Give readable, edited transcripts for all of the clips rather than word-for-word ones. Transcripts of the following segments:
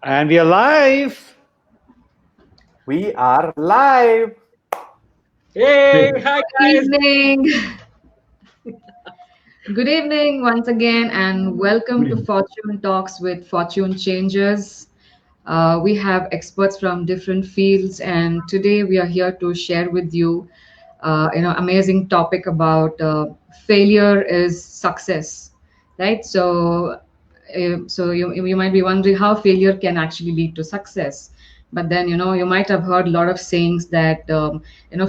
And we are live. We are live. Hey, Good hi guys. Evening. Good evening once again, and welcome to evening. Fortune Talks with Fortune Changers. We have experts from different fields, and today we are here to share with you, amazing topic about failure is success, right? So you might be wondering how failure can actually lead to success. But then you might have heard a lot of sayings that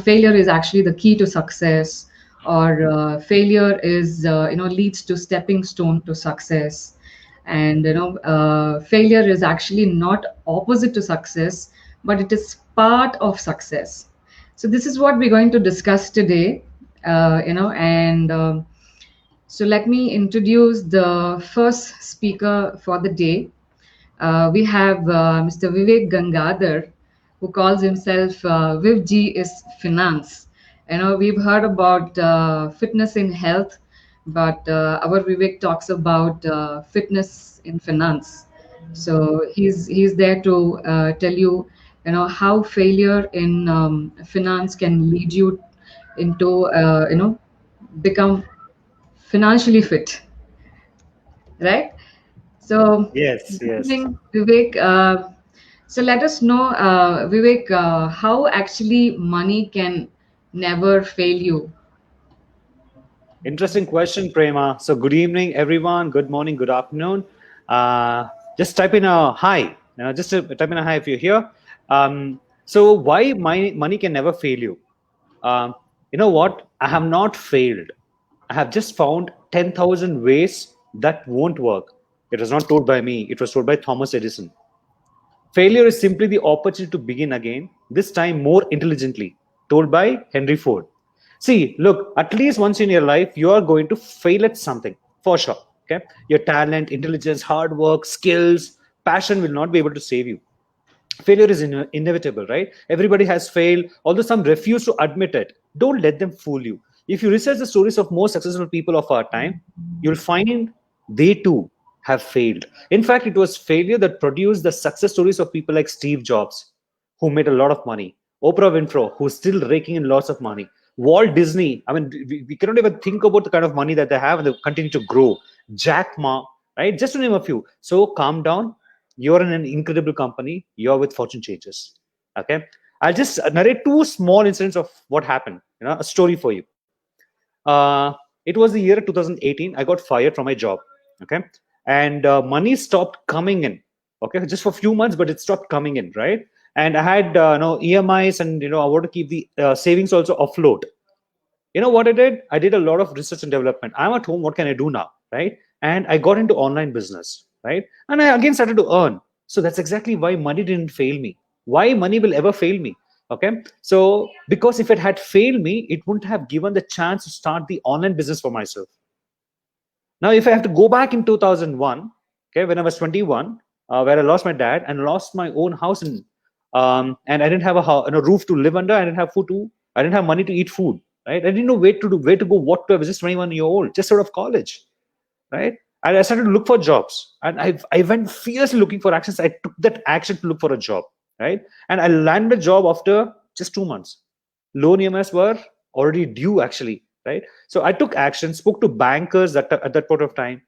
failure is actually the key to success, or failure is leads to stepping stone to success, and failure is actually not opposite to success, but it is part of success. So this is what we're going to discuss today, and so let me introduce the first speaker for the day. We have Mr. Vivek Gangadhar, who calls himself VivG is finance. We've heard about fitness in health, but our Vivek talks about fitness in finance. So he's there to tell you, how failure in finance can lead you into, become financially fit, right? So, Yes, good yes. evening, Vivek. So let us know, Vivek, how actually money can never fail you. Interesting question, Prema. So, good evening, everyone. Good morning, good afternoon. Just type in a hi. Just type in a hi if you're here. So, why my money can never fail you? Um, you know what? I have not failed. I have just found 10,000 ways that won't work. It was not told by me. It was told by Thomas Edison. Failure is simply the opportunity to begin again, this time more intelligently, told by Henry Ford. See, look, at least once in your life, you are going to fail at something, for sure. Okay? Your talent, intelligence, hard work, skills, passion will not be able to save you. Failure is inevitable, right? Everybody has failed, although some refuse to admit it. Don't let them fool you. If you research the stories of most successful people of our time, you'll find they too have failed. In fact, it was failure that produced the success stories of people like Steve Jobs, who made a lot of money, Oprah Winfrey, who's still raking in lots of money, Walt Disney. I mean, we cannot even think about the kind of money that they have, and they continue to grow. Jack Ma, right? Just to name a few. So calm down. You're in an incredible company. You're with Fortune Changers. Okay. I'll just narrate two small incidents of what happened. A story for you. Uh, it was the year 2018. I got fired from my job. Okay. And money stopped coming in. Okay. Just for a few months, but it stopped coming in. Right. And I had EMIs, and I want to keep the savings also afloat. You know what I did? I did a lot of research and development. I'm at home. What can I do now? Right. And I got into online business. Right. And I again started to earn. So that's exactly why money didn't fail me. Why money will ever fail me? Okay. So because if it had failed me, it wouldn't have given the chance to start the online business for myself. Now, if I have to go back in 2001, okay, when I was 21, where I lost my dad and lost my own house, and I didn't have a roof to live under, I didn't have money to eat food, right? I didn't know where to go, what to. I was just 21 year old, just out of college, right? And I started to look for jobs, and I went fiercely looking for actions. I took that action to look for a job, right? And I landed a job after just 2 months. Loan EMS were already due, actually, right? So I took action, spoke to bankers at that point of time,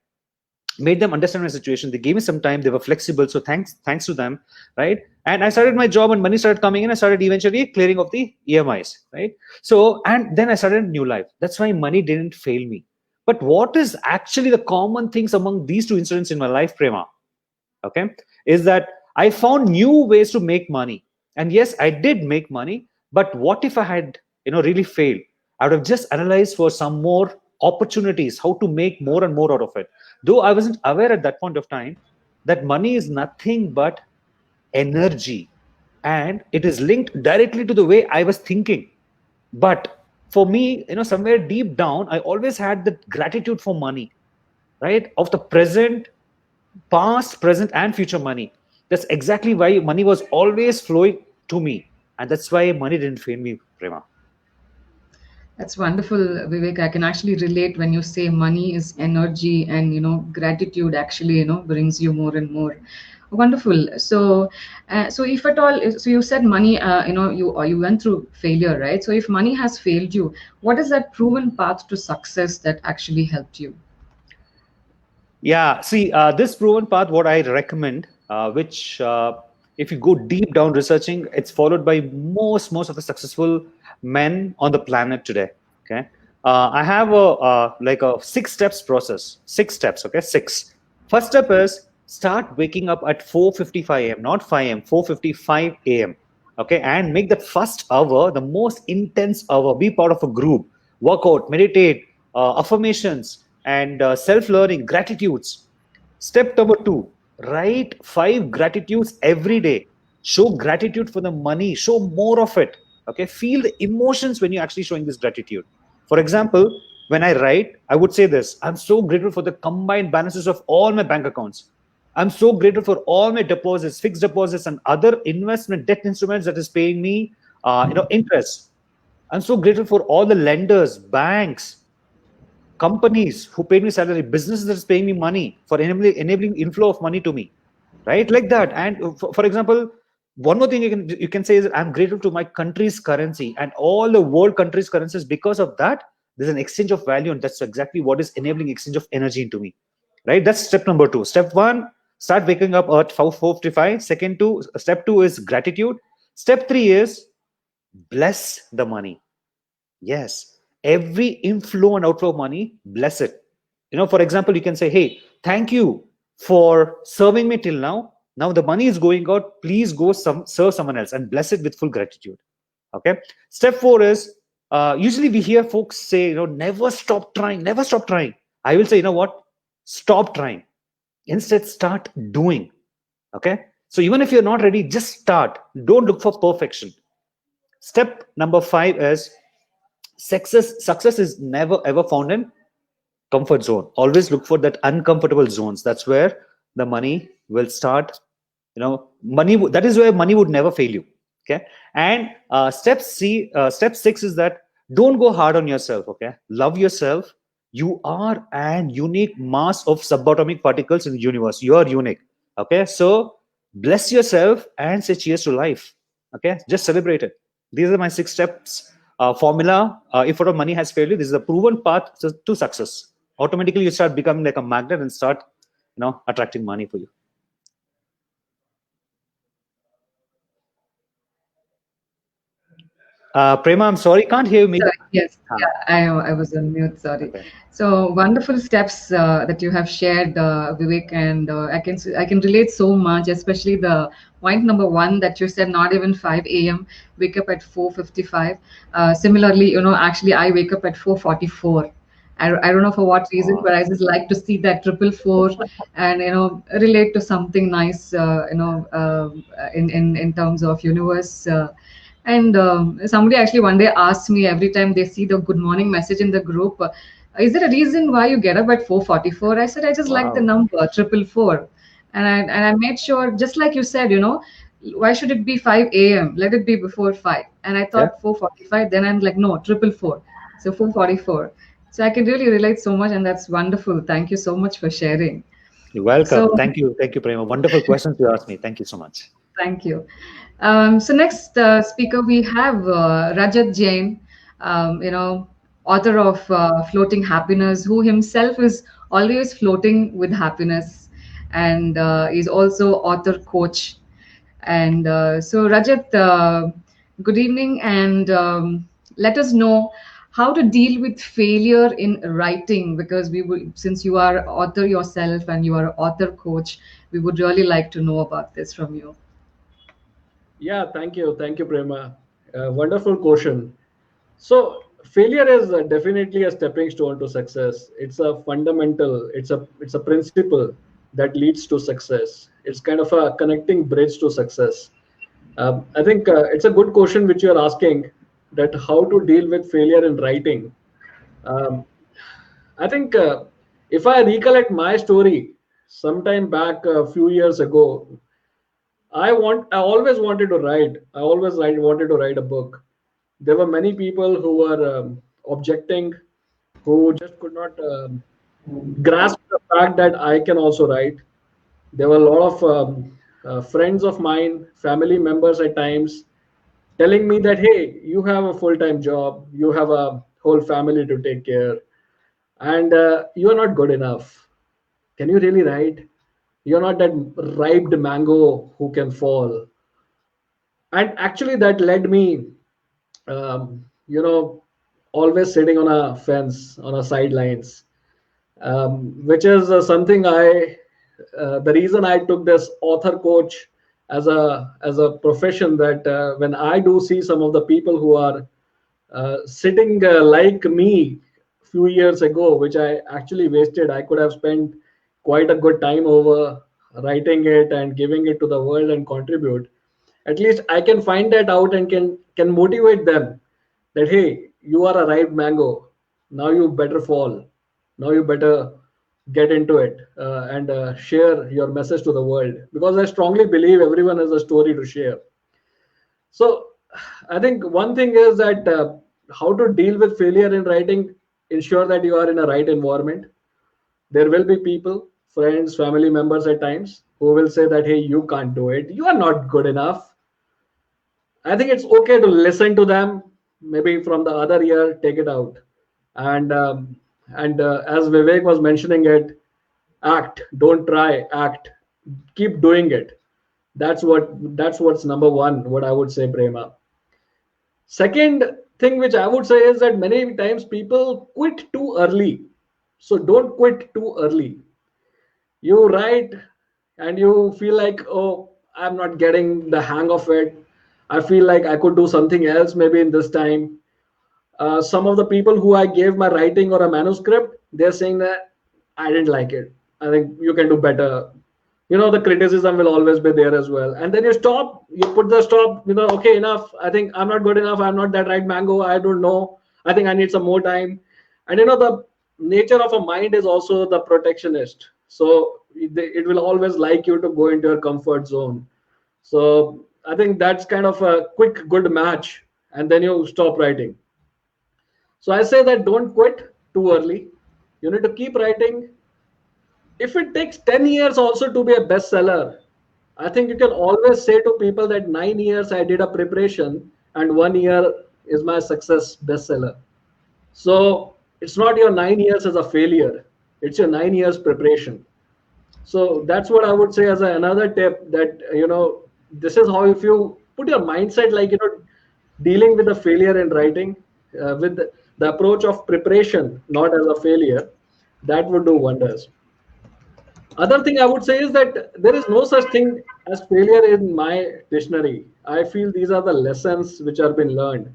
made them understand my situation. They gave me some time. They were flexible, so thanks to them, right? And I started my job, and money started coming in. I started eventually clearing of the EMIs, right? So, and then I started a new life. That's why money didn't fail me. But what is actually the common things among these two incidents in my life, Prema? Okay, is that I found new ways to make money. And yes, I did make money, but what if I had really failed? I would have just analyzed for some more opportunities, how to make more and more out of it. Though I wasn't aware at that point of time that money is nothing but energy, and it is linked directly to the way I was thinking. But for me, somewhere deep down, I always had that gratitude for money, right? Of the present, past, present, and future money. That's exactly why money was always flowing to me. And that's why money didn't fail me, Prema. That's wonderful, Vivek. I can actually relate when you say money is energy, and gratitude actually brings you more and more. Wonderful. So, so if at all, so you said money, you went through failure, right? So if money has failed you, what is that proven path to success that actually helped you? Yeah, see, this proven path, what I recommend, which if you go deep down researching, it's followed by most of the successful men on the planet today. Okay, I have a like a 6 steps process. 6 steps. Okay, six. First step is start waking up at 4:55 a.m., not 5 a.m. 4:55 a.m. Okay, and make that first hour the most intense hour. Be part of a group, work out, meditate, affirmations, and self-learning, gratitudes. Step number two, write 5 gratitudes every day. Show gratitude for the money, show more of it. Okay, feel the emotions when you're actually showing this gratitude. For example, when I write, I would say this: I'm so grateful for the combined balances of all my bank accounts. I'm so grateful for all my deposits, fixed deposits, and other investment debt instruments that is paying me, interest. I'm so grateful for all the lenders, banks, companies who paid me salary, businesses that's paying me money for enabling inflow of money to me, right? Like that. And for example, one more thing you can say is I'm grateful to my country's currency and all the world countries' currencies. Because of that, there's an exchange of value, and that's exactly what is enabling exchange of energy into me, right? That's step number two. Step one, start waking up at 4:55. Step two is gratitude. Step three is bless the money. Yes, every inflow and outflow of money, bless it. For example, you can say, hey, thank you for serving me till now. Now the money is going out. Please go serve someone else and bless it with full gratitude. Okay. Step four is usually we hear folks say, never stop trying, never stop trying. I will say, you know what? Stop trying. Instead, start doing. Okay. So even if you're not ready, just start. Don't look for perfection. Step number five is success is never ever found in comfort zone. Always look for that uncomfortable zones. That's where the money will start. That is where money would never fail you. Okay. And step six is that don't go hard on yourself. Okay, love yourself. You are an unique mass of subatomic particles in the universe. You are unique. Okay, so bless yourself and say cheers to life. Okay, just celebrate it. These are my 6 steps formula. If our money has failed you, this is a proven path to success. Automatically you start becoming like a magnet and start attracting money for you. Prema, I'm sorry, can't hear me. Sorry, yes, Ah, yeah, I was on mute, sorry. okay. So wonderful steps that you have shared, Vivek, and I can relate so much, especially the point number one that you said, not even 5 a.m. Wake up at 4:55. Similarly, actually I wake up at 4:44. I don't know for what reason, but I just like to see that triple four, and relate to something nice, in terms of universe. And somebody actually one day asked me, every time they see the good morning message in the group, is there a reason why you get up at 4:44? I said, I just like the Wow. number triple four. And I made sure, just like you said, why should it be 5 a.m.? Let it be before 5. And I Yeah, thought 4:45, then I'm like, no, triple four. So 4:44. So I can really relate so much, and that's wonderful. Thank you so much for sharing. you're welcome. So Thank you, Prema. Wonderful questions you asked me. Thank you so much. thank you. So next speaker we have Rajat Jain, author of Floating Happiness, who himself is always floating with happiness, and is also author coach. And so Rajat, good evening, and let us know how to deal with failure in writing, because we would, since you are author yourself and you are author coach, we would really like to know about this from you. Yeah, thank you, Prema. Wonderful question. So failure is definitely a stepping stone to success. It's a fundamental. It's a principle that leads to success. It's kind of a connecting bridge to success. I think it's a good question which you are asking, that how to deal with failure in writing. Um, I think if I recollect my story, sometime back a few years ago, I always wanted to write. I always wanted to write a book. There were many people who were objecting, who just could not grasp the fact that I can also write. There were a lot of friends of mine, family members at times, telling me that, hey, you have a full-time job, you have a whole family to take care, and you are not good enough. Can you really write? You're not that ripe mango who can fall. And actually, that led me, you know, always sitting on a fence, on a sidelines, which is something the reason I took this author coach as a profession, that when I do see some of the people who are sitting like me few years ago, which I actually wasted. I could have spent quite a good time over writing it and giving it to the world and contribute. At least I can find that out and can motivate them that, hey, you are a ripe mango. Now you better fall. Now you better get into it and share your message to the world, because I strongly believe everyone has a story to share. So I think one thing is that how to deal with failure in writing, ensure that you are in a right environment. There will be people, friends, family members at times who will say that, hey, you can't do it. You are not good enough. I think it's okay to listen to them. Maybe from the other ear, take it out. And as Vivek was mentioning it, act. Don't try, act. Keep doing it. That's what's number one, what I would say, Prema. Second thing which I would say is that many times people quit too early. So don't quit too early. You write and you feel like, oh, I'm not getting the hang of it. I feel like I could do something else maybe in this time. Some of the people who I gave my writing or a manuscript, they're saying that I didn't like it. I think you can do better. The criticism will always be there as well. And then you stop, you put the stop, okay, enough. I think I'm not good enough. I'm not that right mango. I don't know. I think I need some more time. And the nature of a mind is also the protectionist. So it will always like you to go into your comfort zone. So I think that's kind of a quick, good match. And then you stop writing. So I say that don't quit too early. You need to keep writing. If it takes 10 years also to be a bestseller, I think you can always say to people that 9 years I did a preparation and 1 year is my success bestseller. So it's not your 9 years as a failure, it's your 9 years preparation. So that's what I would say as another tip, that this is how, if you put your mindset like dealing with the failure in writing with the approach of preparation, not as a failure, that would do wonders. Other thing I would say is that there is no such thing as failure in my dictionary. I feel these are the lessons which have been learned.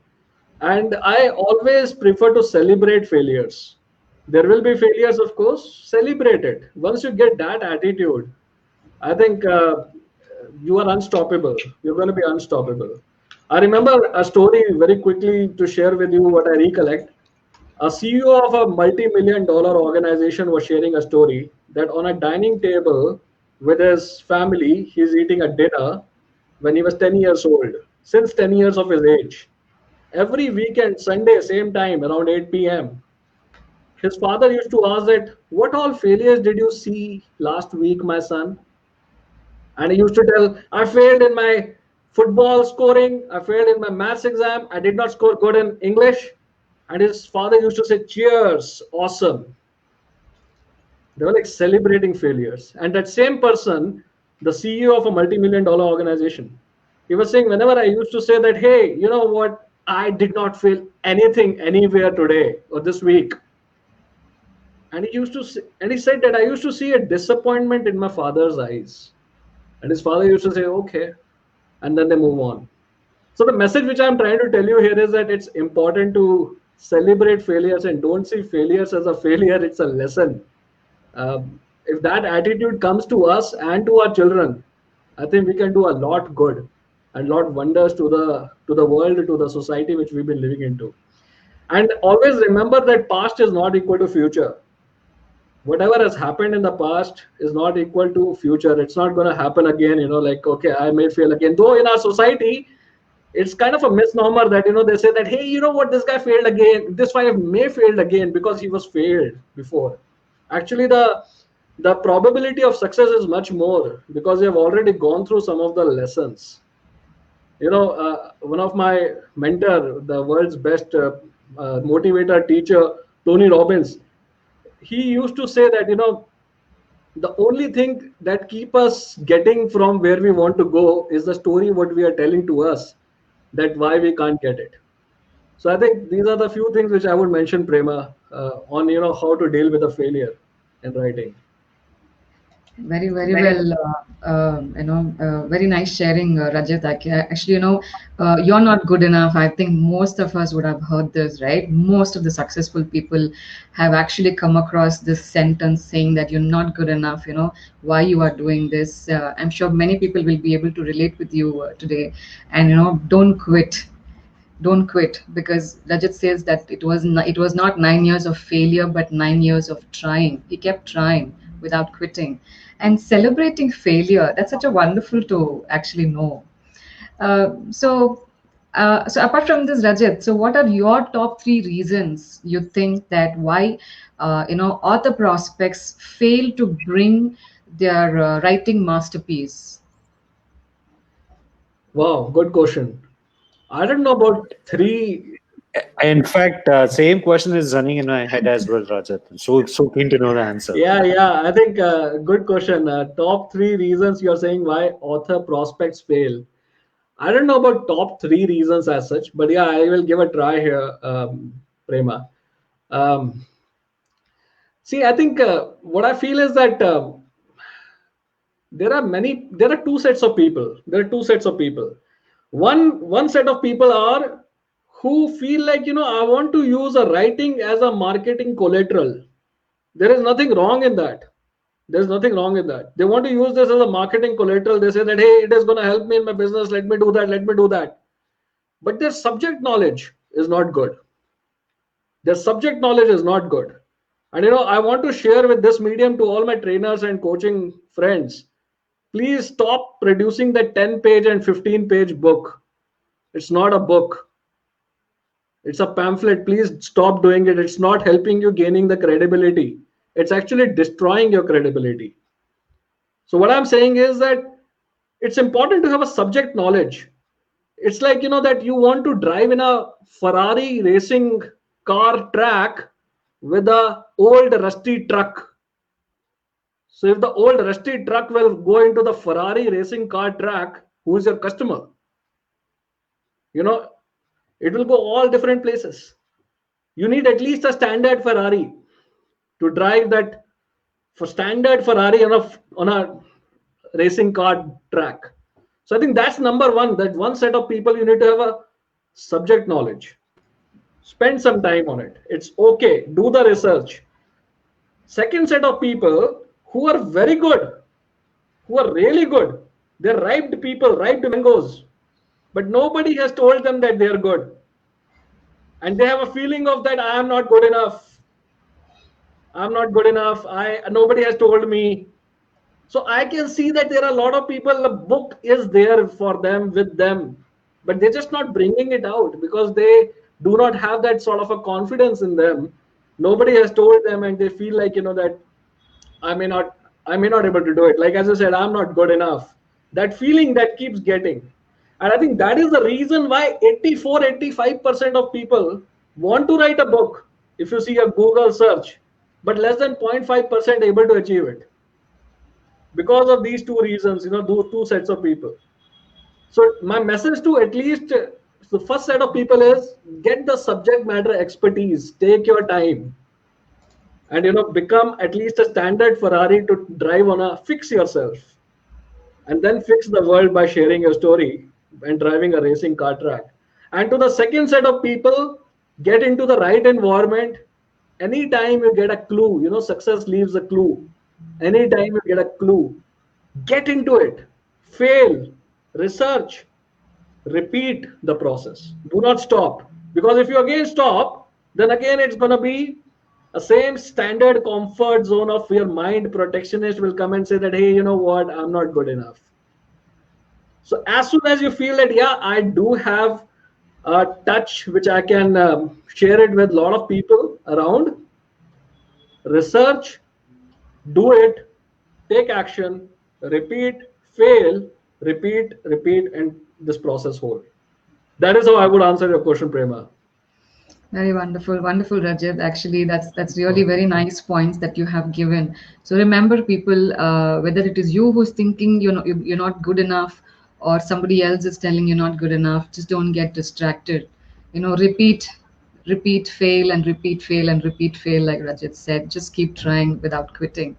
And I always prefer to celebrate failures. There will be failures, of course, celebrate it. Once you get that attitude, I think you are unstoppable. You're going to be unstoppable. I remember a story very quickly to share with you what I recollect. A CEO of a multi-million dollar organization was sharing a story that on a dining table with his family, he's eating a dinner when he was 10 years old, since 10 years of his age. Every weekend, Sunday, same time, around 8 p.m., his father used to ask that, what all failures did you see last week, my son? And he used to tell, I failed in my football scoring, I failed in my maths exam, I did not score good in English. And his father used to say, cheers, awesome. They were like celebrating failures. And that same person, the CEO of a multi-million dollar organization, he was saying, whenever I used to say that, hey, you know what, I did not fail anything anywhere today or this week. And he said that I used to see a disappointment in my father's eyes. And his father used to say, okay. And then they move on. So the message which I'm trying to tell you here is that it's important to celebrate failures and don't see failures as a failure. It's a lesson. If that attitude comes to us and to our children, I think we can do a lot good and lot wonders to the world, to the society which we've been living into. And always remember that past is not equal to future. Whatever has happened in the past is not equal to future. It's not going to happen again. Like, okay, I may fail again. Though in our society, it's kind of a misnomer that they say that, hey, you know what, this guy failed again, this guy may failed again because he was failed before. Actually, the probability of success is much more because you have already gone through some of the lessons. One of my mentor, the world's best motivator teacher, Tony Robbins, he used to say that the only thing that keep us getting from where we want to go is the story what we are telling to us, that why we can't get it. So I think these are the few things which I would mention, Prema, on how to deal with a failure in writing. Very, very well. Very nice sharing, Rajat. Actually, you're not good enough. I think most of us would have heard this, right? Most of the successful people have actually come across this sentence saying that you're not good enough. Why you are doing this. I'm sure many people will be able to relate with you today. And don't quit. Don't quit, because Rajat says that it was not 9 years of failure, but 9 years of trying. He kept trying without quitting and celebrating failure. That's such a wonderful to actually know. So apart from this, Rajat, so what are your top three reasons you think that why author prospects fail to bring their writing masterpiece? Wow, good question. I don't know about three. In fact, same question is running in my head as well, Rajat. So keen to know the answer. Yeah. I think good question. Top three reasons you're saying why author prospects fail. I don't know about top three reasons as such, but yeah, I will give a try here, Prema. Um, See, I think what I feel is that there are two sets of people. There are two sets of people. One set of people are who feel like, I want to use a writing as a marketing collateral. There is nothing wrong in that. There's nothing wrong in that. They want to use this as a marketing collateral. They say that, hey, it is going to help me in my business. Let me do that. Let me do that. But their subject knowledge is not good. Their subject knowledge is not good. And I want to share with this medium to all my trainers and coaching friends. Please stop producing that 10-page and 15-page book. It's not a book. It's a pamphlet. Please stop doing it. It's not helping you gaining the credibility. It's actually destroying your credibility. So what I'm saying is that it's important to have a subject knowledge. It's like, that you want to drive in a Ferrari racing car track with a old rusty truck. So if the old rusty truck will go into the Ferrari racing car track, who is your customer? It will go all different places. You need at least a standard Ferrari to drive that for standard Ferrari on a racing car track. So I think that's number one, that one set of people you need to have a subject knowledge. Spend some time on it. It's okay. Do the research. Second set of people who are very good, who are really good. They're ripe people, ripe mangoes. But nobody has told them that they're good. And they have a feeling of that I am not good enough. I'm not good enough. Nobody has told me. So I can see that there are a lot of people, the book is there for them, with them, but they're just not bringing it out because they do not have that sort of a confidence in them. Nobody has told them, and they feel like, that I may not able to do it. Like, as I said, I'm not good enough. That feeling that keeps getting. And I think that is the reason why 84-85% of people want to write a book, if you see a Google search, but less than 0.5% able to achieve it. Because of these two reasons, those two sets of people. So my message to at least the first set of people is get the subject matter expertise, take your time, and become at least a standard Ferrari to drive on fix yourself, and then fix the world by sharing your story and driving a racing car track. And to the second set of people, get into the right environment. Anytime you get a clue, success leaves a clue. Anytime you get a clue, get into it, fail, research, repeat the process. Do not stop. Because if you again stop, then again it's going to be a same standard comfort zone of your mind. Protectionist will come and say that, hey, you know what, I'm not good enough. So as soon as you feel that, yeah, I do have a touch which I can share it with a lot of people around, research, do it, take action, repeat, fail, repeat, and this process whole. That is how I would answer your question, Prema. Very wonderful, wonderful, Rajat. Actually, that's really very nice points that you have given. So remember, people, whether it is you who's thinking you're not good enough, or somebody else is telling you're not good enough, just don't get distracted. Repeat, fail, and repeat, fail, and repeat, fail. Like Rajat said, just keep trying without quitting.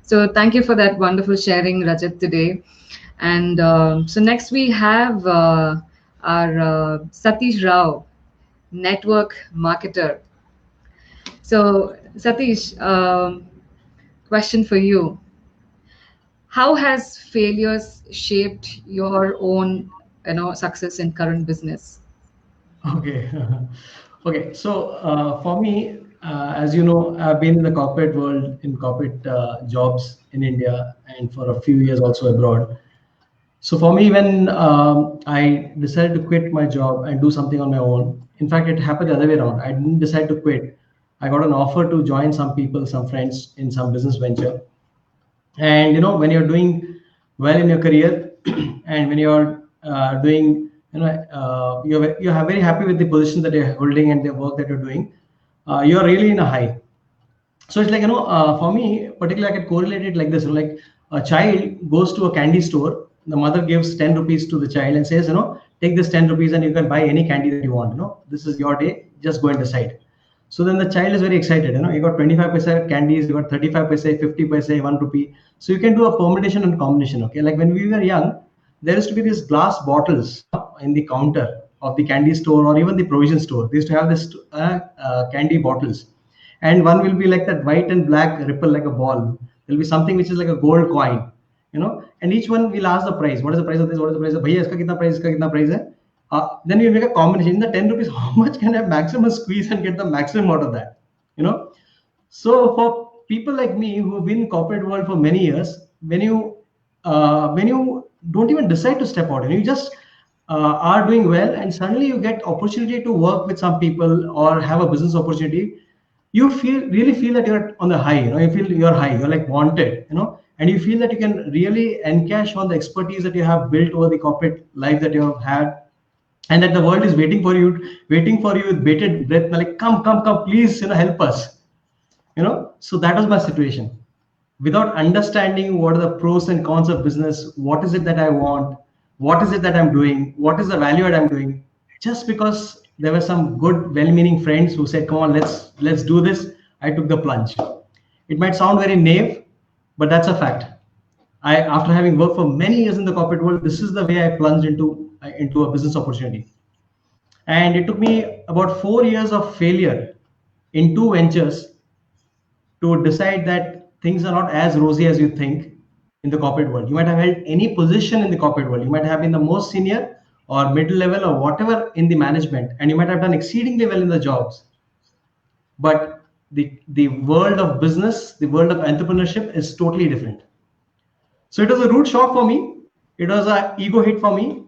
So thank you for that wonderful sharing, Rajat, today. And so next we have our Satish Rao, network marketer. So, Satish, question for you. How has failures shaped your own, success in current business? Okay. Okay. So for me, as you know, I've been in the corporate world, in corporate jobs in India, and for a few years also abroad. So for me, when I decided to quit my job and do something on my own, in fact, it happened the other way around. I didn't decide to quit. I got an offer to join some people, some friends in some business venture. And when you're doing well in your career, and when you're doing, you're very happy with the position that you're holding and the work that you're doing, you're really in a high. So it's like, for me particularly, I can correlate it like this. Like, a child goes to a candy store, the mother gives 10 rupees to the child and says, take this 10 rupees and you can buy any candy that you want. This is your day, just go and decide. So then the child is very excited. You got 25 paisa candies, you got 35 paisa, 50 paisa, 1 rupee. So you can do a permutation and combination. Okay, like when we were young, there used to be these glass bottles in the counter of the candy store or even the provision store. They used to have this candy bottles, and one will be like that white and black ripple like a ball. There'll be something which is like a gold coin, and each one will ask the price. What is the price of this? What is the price of bhaiya, iska kitna price, iska kitna price hai? Then you make a combination. In the 10 rupees, how much can I have maximum squeeze and get the maximum out of that? You know. So for people like me who have been in corporate world for many years, when you don't even decide to step out, and you just are doing well, and suddenly you get opportunity to work with some people or have a business opportunity, you really feel that you're on the high. You feel you're high. You're like wanted. And you feel that you can really encash on the expertise that you have built over the corporate life that you have had, and that the world is waiting for you with bated breath, like, come, please, help us. So that was my situation. Without understanding what are the pros and cons of business, what is it that I want, what is it that I'm doing, what is the value that I'm doing, just because there were some good well-meaning friends who said, come on, let's do this, I took the plunge. It might sound very naive, but that's a fact. After having worked for many years in the corporate world, this is the way I plunged into a business opportunity. And it took me about 4 years of failure in two ventures to decide that things are not as rosy as you think in the corporate world. You might have held any position in the corporate world. You might have been the most senior or middle level or whatever in the management, and you might have done exceedingly well in the jobs. But the world of business, the world of entrepreneurship is totally different. So it was a rude shock for me. It was an ego hit for me,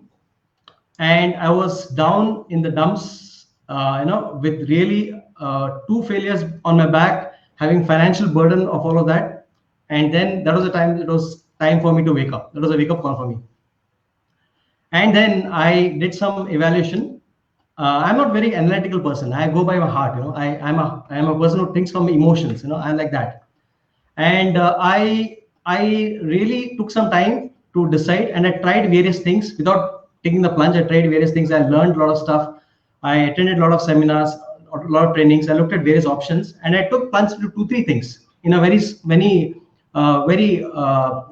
and I was down in the dumps, with really two failures on my back, having financial burden of all of that. And then that was the time. It was time for me to wake up. That was a wake up call for me. And then I did some evaluation. I'm not very analytical person. I go by my heart. I'm a person who thinks from emotions. I'm like that. And I really took some time to decide, and I tried various things without taking the plunge. I tried various things. I learned a lot of stuff. I attended a lot of seminars, a lot of trainings. I looked at various options, and I took plunge to 2-3 things in a very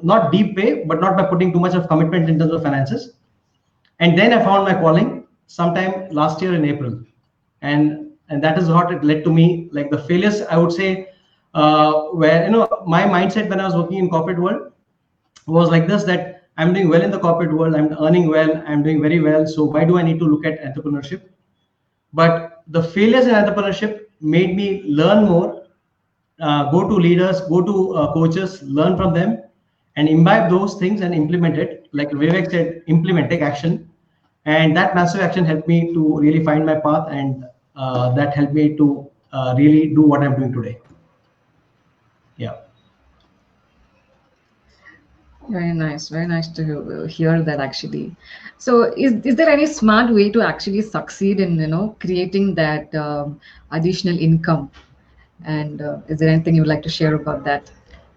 not deep way, but not by putting too much of commitment in terms of finances. And then I found my calling sometime last year in April, and that is what it led to me. Like the failures, I would say, where my mindset when I was working in corporate world was like this: that I'm doing well in the corporate world, I'm earning well, I'm doing very well. So why do I need to look at entrepreneurship? But the failures in entrepreneurship made me learn more, go to leaders, go to coaches, learn from them, and imbibe those things and implement it. Like Vivek said, implement, take action. And that massive action helped me to really find my path, and that helped me to really do what I'm doing today. Yeah. Very nice to hear that actually. So, is there any smart way to actually succeed in creating that additional income? And is there anything you would like to share about that?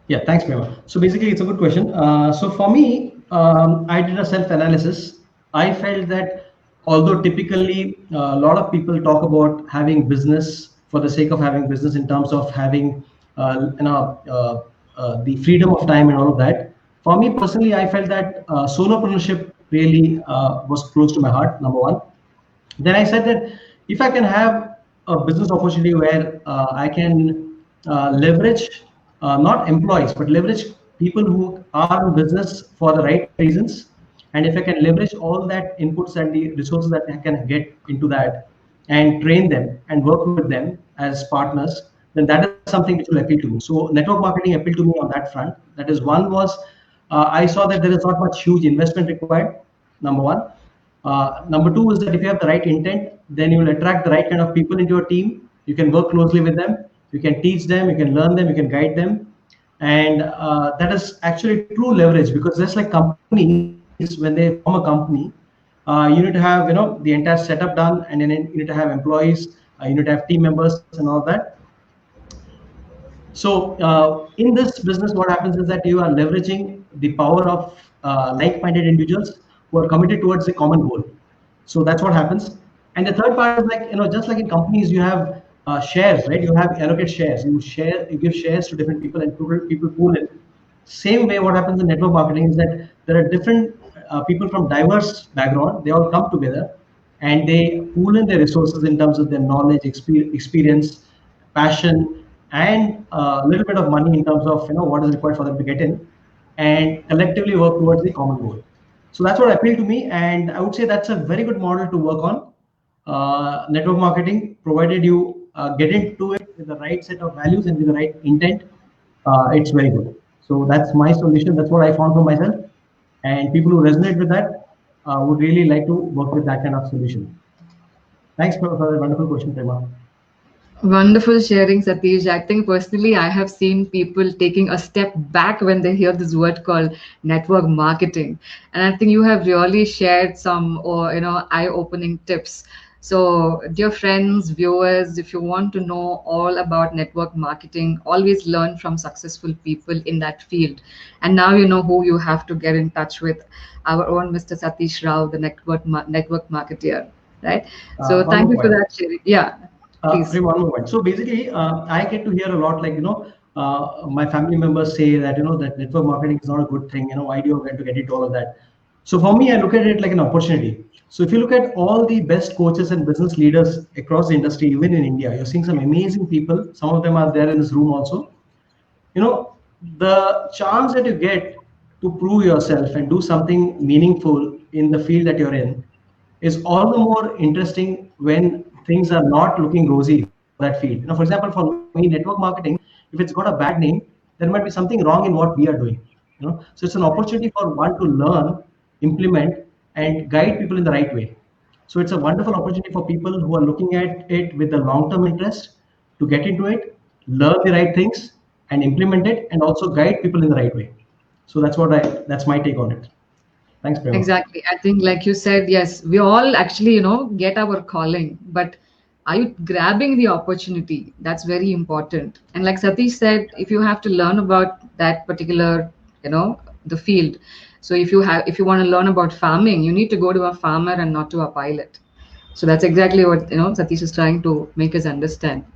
Yeah, thanks, Prema. So basically, it's a good question. So for me, I did a self-analysis. I felt that although typically a lot of people talk about having business for the sake of having business in terms of having the freedom of time and all of that, for me personally, I felt that solopreneurship really was close to my heart. Number one. Then I said that if I can have a business opportunity where I can leverage not employees but leverage people who are in business for the right reasons, and if I can leverage all that inputs and the resources that I can get into that and train them and work with them as partners, then that is something which will appeal to me. So network marketing appealed to me on that front. That is, one was I saw that there is not much huge investment required. Number one. Number two is that if you have the right intent, then you will attract the right kind of people into your team. You can work closely with them. You can teach them. You can learn them. You can guide them, and that is actually true leverage, because just like companies, when they form a company, you need to have the entire setup done, and then you need to have employees, you need to have team members and all that. So in this business, what happens is that you are leveraging the power of like-minded individuals who are committed towards a common goal. So that's what happens. And the third part is, like, just like in companies, you have shares, right? You have allocate shares. You give shares to different people, and people pool it. Same way, what happens in network marketing is that there are different people from diverse background. They all come together and they pool in their resources in terms of their knowledge, experience, passion, and a little bit of money in terms of what is required for them to get in, and collectively work towards the common goal. So that's what appealed to me, and I would say that's a very good model to work on. Network marketing, provided you get into it with the right set of values and with the right intent, it's very good. So that's my solution. That's what I found for myself, and people who resonate with that would really like to work with that kind of solution. Thanks for a wonderful question, Prema. Wonderful sharing, Satish. I think personally, I have seen people taking a step back when they hear this word called network marketing, and I think you have really shared some, or eye-opening tips. So, dear friends, viewers, if you want to know all about network marketing, always learn from successful people in that field. And now you know who you have to get in touch with. Our own Mr. Satish Rao, the network marketer, right? So, One thank more you for point. that sharing. Yeah, please. One more point. So basically, I get to hear a lot, like, my family members say that, that network marketing is not a good thing. Why do you want to get into all of that? So for me, I look at it like an opportunity. So if you look at all the best coaches and business leaders across the industry, even in India, you're seeing some amazing people. Some of them are there in this room also. The chance that you get to prove yourself and do something meaningful in the field that you're in is all the more interesting when things are not looking rosy for that field. For example, for me, network marketing, if it's got a bad name, there might be something wrong in what we are doing. So it's an opportunity for one to learn, implement, and guide people in the right way. So it's a wonderful opportunity for people who are looking at it with a long-term interest to get into it, learn the right things, and implement it, and also guide people in the right way. So that's my take on it. Thanks, Prema. Exactly. I think, like you said, yes, we all actually, get our calling, but are you grabbing the opportunity? That's very important. And like Satish said, if you have to learn about that particular, the field. So if you want to learn about farming, you need to go to a farmer and not to a pilot. So that's exactly what, Satish is trying to make us understand.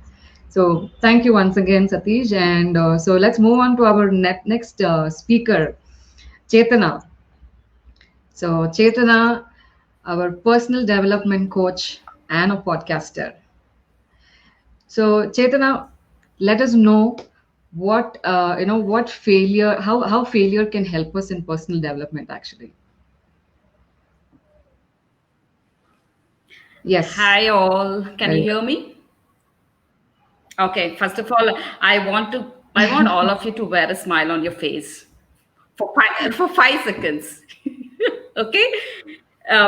So thank you once again, Satish. And so let's move on to our next speaker, Chetana. So, Chetana, our personal development coach and a podcaster. So, Chetana, let us know what failure, how failure can help us in personal development. Actually, yes, Hi all, can you very hear me? Okay, first of all, I want all of you to wear a smile on your face for 5 seconds. Okay.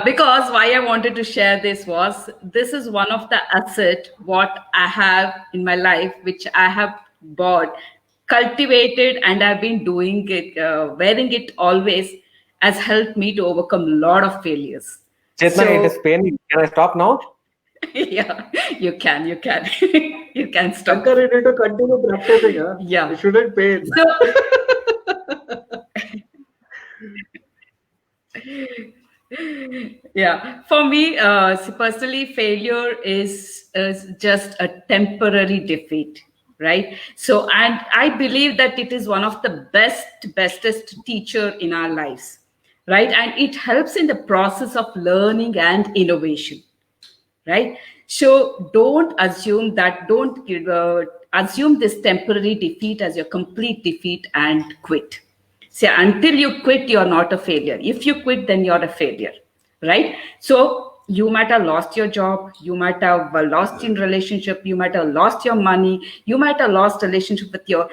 Because why I wanted to share this was, this is one of the asset what I have in my life, which I have bought, cultivated, and I've been doing it, wearing it always, has helped me to overcome a lot of failures. Chetna, it is paining. Can I stop now? Yeah, you can, you can. You can stop. Shankar, you need to continue practicing. Huh? Yeah. It shouldn't pain. So, yeah, for me, personally, failure is just a temporary defeat, right? So, and I believe that it is one of the bestest teacher in our lives, right? And it helps in the process of learning and innovation, right? So don't assume that, don't assume this temporary defeat as your complete defeat and quit. See, until you quit, you're not a failure. If you quit, then you're a failure, right? So you might have lost your job, you might have lost in relationship, you might have lost your money, you might have lost relationship with your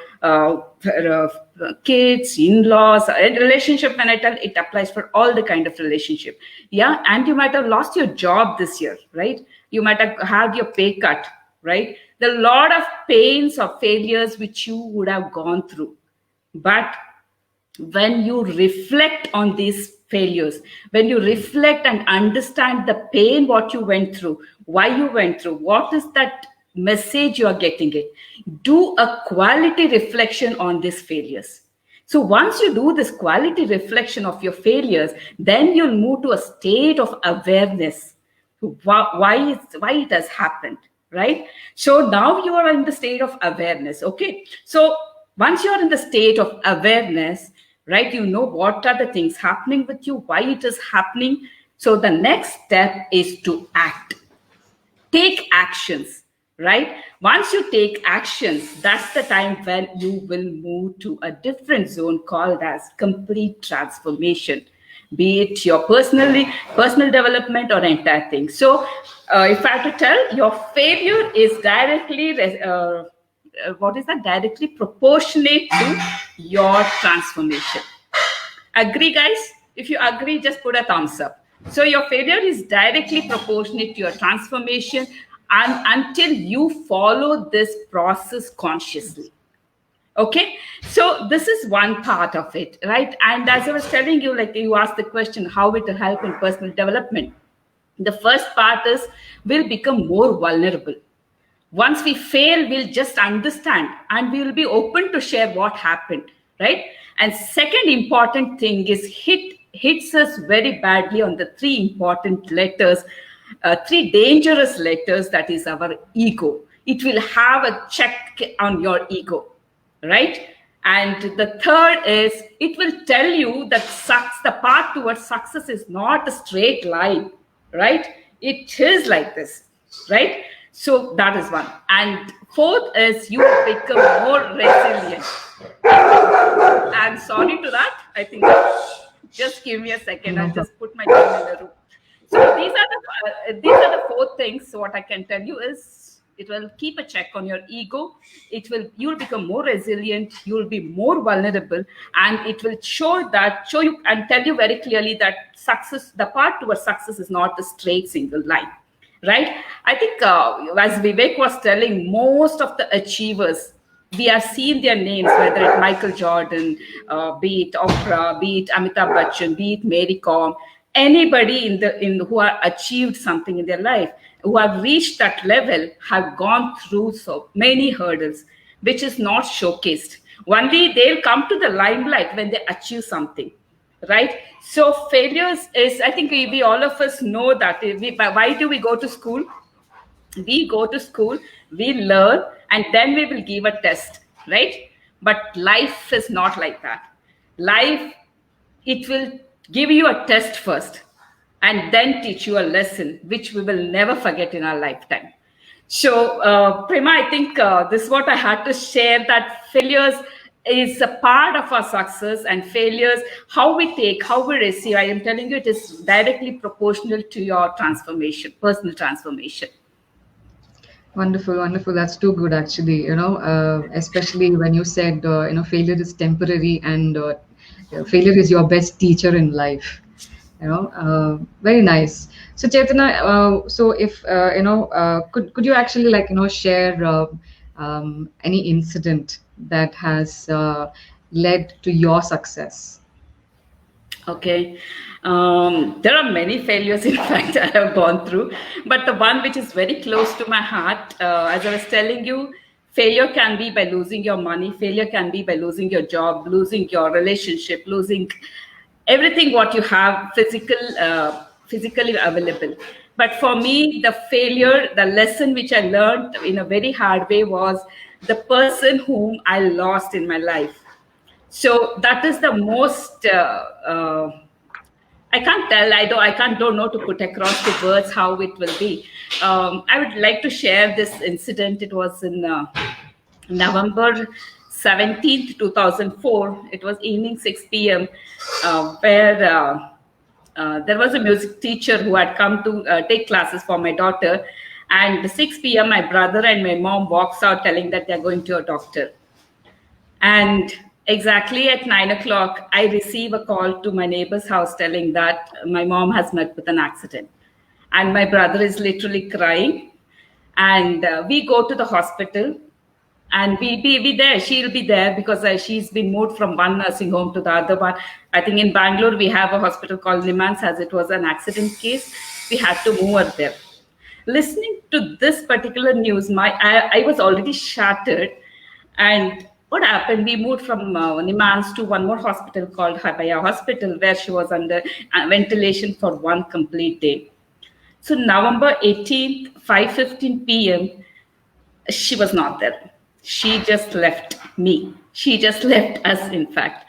kids, in-laws, and relationship. When I tell, it applies for all the kind of relationship. Yeah, and you might have lost your job this year, right? You might have had your pay cut, right? There are a lot of pains or failures which you would have gone through, but when you reflect on these failures, when you reflect and understand the pain, what you went through, why you went through, what is that message you are getting it, do a quality reflection on these failures. So once you do this quality reflection of your failures, then you'll move to a state of awareness. Why it has happened, right? So now you are in the state of awareness. Okay, so once you are in the state of awareness, right, you know what are the things happening with you, why it is happening. So the next step is to act, take actions, right? Once you take actions, that's the time when you will move to a different zone called as complete transformation, be it your personal development or entire thing. So if I have to tell, your failure is directly directly proportionate to your transformation. Agree, guys? If you agree, just put a thumbs up. So your failure is directly proportionate to your transformation, and until you follow this process consciously. Okay, so this is one part of it, right? And as I was telling you, like you asked the question, how it will help in personal development. The first part is, we'll become more vulnerable. Once we fail, we'll just understand and we will be open to share what happened, right? And second important thing is, hits us very badly on the three important letters, three dangerous letters, that is our ego. It will have a check on your ego, right? And the third is, it will tell you that the path towards success is not a straight line, right? It is like this, right? So that is one. And fourth is, you become more resilient. I'm sorry to that. I think just give me a second. I'll just put my tongue in the room. So these are the four things. So what I can tell you is, it will keep a check on your ego. You'll become more resilient. You'll be more vulnerable, and it will show you and tell you very clearly that success, the path towards success, is not a straight single line. Right? I think as Vivek was telling, most of the achievers, we have seen their names, whether it's Michael Jordan, be it Oprah, be it Amitabh Bachchan, be it Mary Kom, anybody who have achieved something in their life, who have reached that level, have gone through so many hurdles, which is not showcased. Only they'll come to the limelight when they achieve something. Right? So failures is, I think we all of us know that. Why do we go to school? We go to school, we learn, and then we will give a test, right? But life is not like that. Life, it will give you a test first and then teach you a lesson, which we will never forget in our lifetime. So, Prema, I think this is what I had to share, that failures is a part of our success, and failures, how we take, how we receive, I am telling you, it is directly proportional to your transformation, personal transformation. Wonderful, wonderful. That's too good, actually. Especially when you said, failure is temporary, and Failure is your best teacher in life. Very nice. So Chaitanya, so if could you actually share any incident that has led to your success? Okay. There are many failures, in fact, I have gone through, but the one which is very close to my heart, as I was telling you, failure can be by losing your money, failure can be by losing your job, losing your relationship, losing everything what you have physically available. But for me, the failure, the lesson which I learned in a very hard way was the person whom I lost in my life. So that is the most I can't tell. Don't know to put across the words how it will be. I would like to share this incident. It was in November 17th, 2004. It was evening 6 p.m. Where there was a music teacher who had come to take classes for my daughter. And 6 p.m. my brother and my mom walks out telling that they're going to a doctor. And exactly at 9 o'clock, I receive a call to my neighbor's house telling that my mom has met with an accident. And my brother is literally crying. And we go to the hospital and we'll be there. She'll be there because she's been moved from one nursing home to the other one. I think in Bangalore, we have a hospital called Nimans, as it was an accident case. We had to move her there. Listening to this particular news, I was already shattered. And what happened? We moved from Nimans to one more hospital called Habaya Hospital, where she was under ventilation for one complete day. So November 18th, 5:15 p.m., she was not there. She just left me. She just left us, in fact.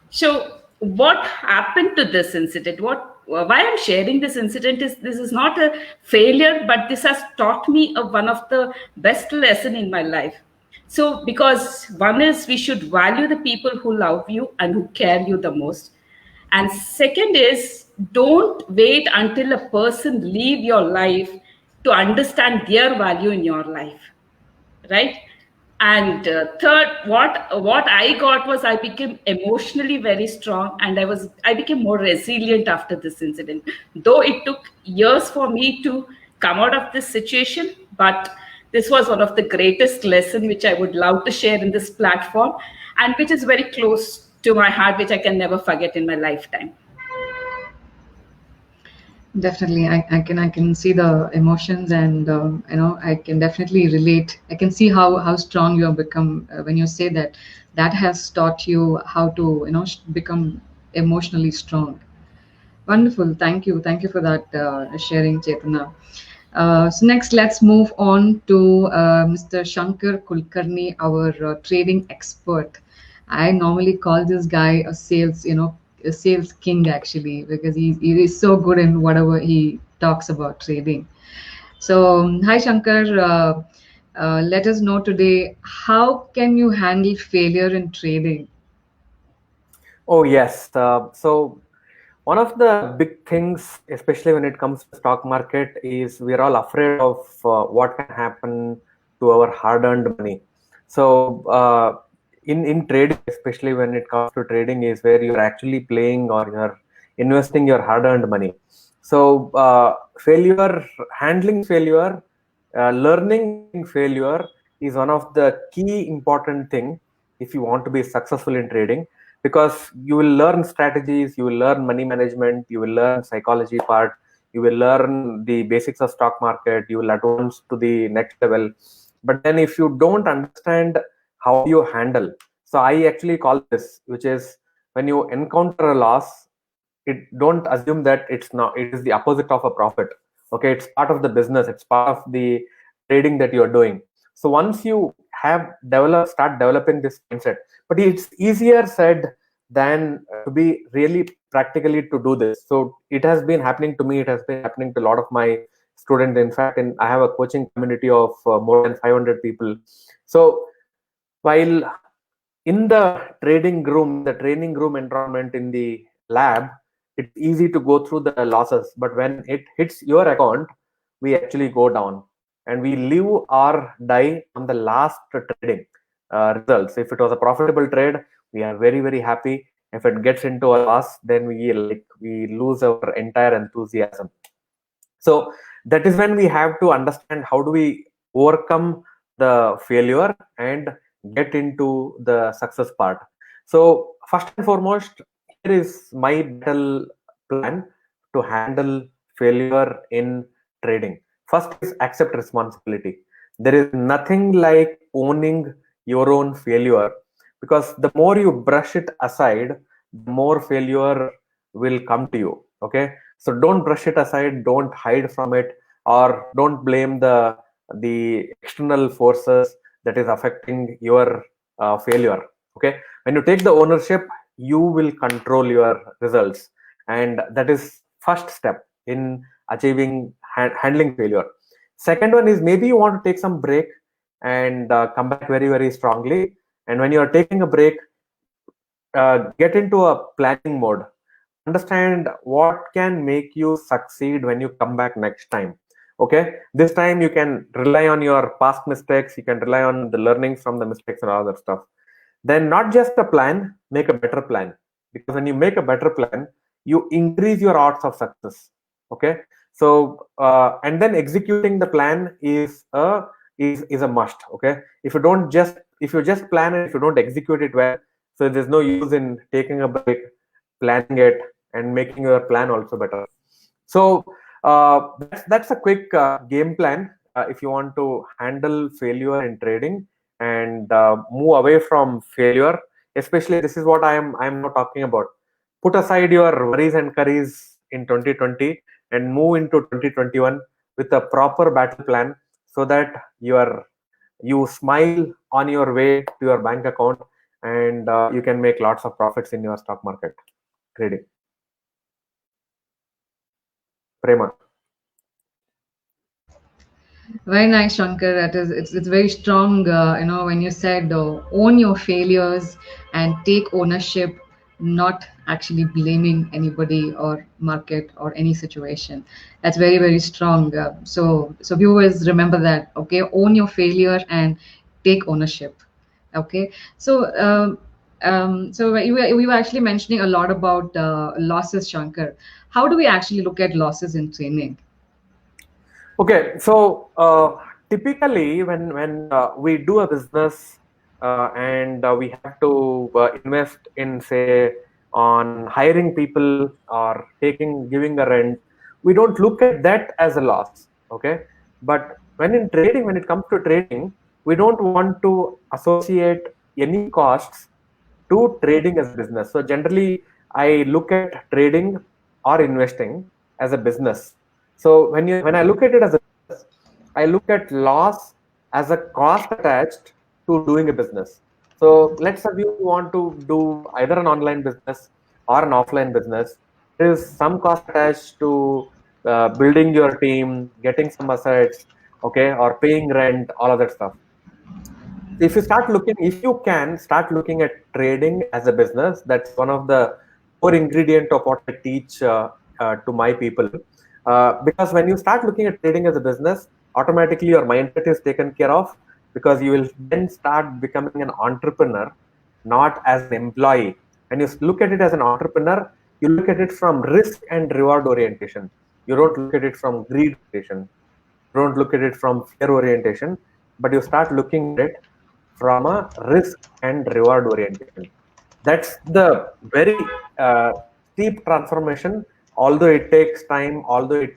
So what happened to this incident? Why I'm sharing this incident is this is not a failure, but this has taught me one of the best lesson in my life. So because one is we should value the people who love you and who care you the most. And second is don't wait until a person leave your life to understand their value in your life, right? And third, what I got was I became emotionally very strong, and I became more resilient after this incident. Though it took years for me to come out of this situation, but this was one of the greatest lesson which I would love to share in this platform, and which is very close to my heart, which I can never forget in my lifetime. Definitely, I can see the emotions, and I can definitely relate. I can see how strong you have become when you say that that has taught you how to become emotionally strong. Wonderful, thank you for that sharing, Chetana. So next, let's move on to Mr. Shankar Kulkarni, our trading expert. I normally call this guy a sales king actually, because he is so good in whatever he talks about trading. So, hi Shankar, let us know today, how can you handle failure in trading? Oh, yes. So one of the big things, especially when it comes to stock market, is we're all afraid of what can happen to our hard-earned money. So in trading, especially when it comes to trading, is where you're actually playing or you're investing your hard-earned money. So handling failure, learning failure is one of the key important thing if you want to be successful in trading, because you will learn strategies, you will learn money management, you will learn psychology part, you will learn the basics of stock market, you will advance to the next level. But then if you don't understand how you handle, so I actually call this, which is when you encounter a loss, don't assume that it is the opposite of a profit. Okay, it's part of the business, it's part of the trading that you're doing. So once you start developing this mindset, but it's easier said than to be really practically to do this. So it has been happening to me, it has been happening to a lot of my students. In fact, I have a coaching community of more than 500 people. So while in the training room environment in the lab, it's easy to go through the losses, but when it hits your account, we actually go down and we live or die on the last trading results. If it was a profitable trade, we are very, very happy. If it gets into a loss, then we lose our entire enthusiasm. So that is when we have to understand how do we overcome the failure and get into the success part. So first and foremost, here is my battle plan to handle failure in trading. First is accept responsibility. There is nothing like owning your own failure, because the more you brush it aside, the more failure will come to you. Okay, so don't brush it aside, don't hide from it, or don't blame the external forces that is affecting your failure. Okay, when you take the ownership, you will control your results, and that is first step in achieving handling failure. Second one is, maybe you want to take some break and come back very, very strongly. And when you are taking a break, get into a planning mode. Understand what can make you succeed when you come back next time. Okay, this time you can rely on your past mistakes, you can rely on the learnings from the mistakes and all that stuff. Then not just a plan, make a better plan, because when you make a better plan, you increase your odds of success. Okay, so and then executing the plan is a must. Okay, if you just plan and if you don't execute it well, so there's no use in taking a break, planning it, and making your plan also better. So that's a quick game plan if you want to handle failure in trading and move away from failure. Especially, this is what I'm not talking about. Put aside your worries and curries in 2020 and move into 2021 with a proper battle plan, so that you smile on your way to your bank account, and you can make lots of profits in your stock market trading. Prema. Very nice, Shankar. It's very strong. When you said own your failures and take ownership, not actually blaming anybody or market or any situation. That's very, very strong. So viewers, remember that. Okay, own your failure and take ownership. Okay, so we were actually mentioning a lot about losses, Shankar. How do we actually look at losses in training? Okay, so typically when we do a business and we have to invest in, say, on hiring people or giving a rent, we don't look at that as a loss. Okay, but when it comes to trading, we don't want to associate any costs to trading as a business. So generally, I look at trading or investing as a business. So when I look at it as a business, I look at loss as a cost attached to doing a business. So let's assume you want to do either an online business or an offline business. There is some cost attached to building your team, getting some assets, okay, or paying rent, all of that stuff. If you can start looking at trading as a business, that's one of the core ingredient of what I teach to my people. Because when you start looking at trading as a business, automatically your mindset is taken care of, because you will then start becoming an entrepreneur, not as an employee. When you look at it as an entrepreneur, you look at it from risk and reward orientation. You don't look at it from greed orientation. You don't look at it from fear orientation, but you start looking at it from a risk and reward orientation. That's the very steep transformation. Although it takes time, although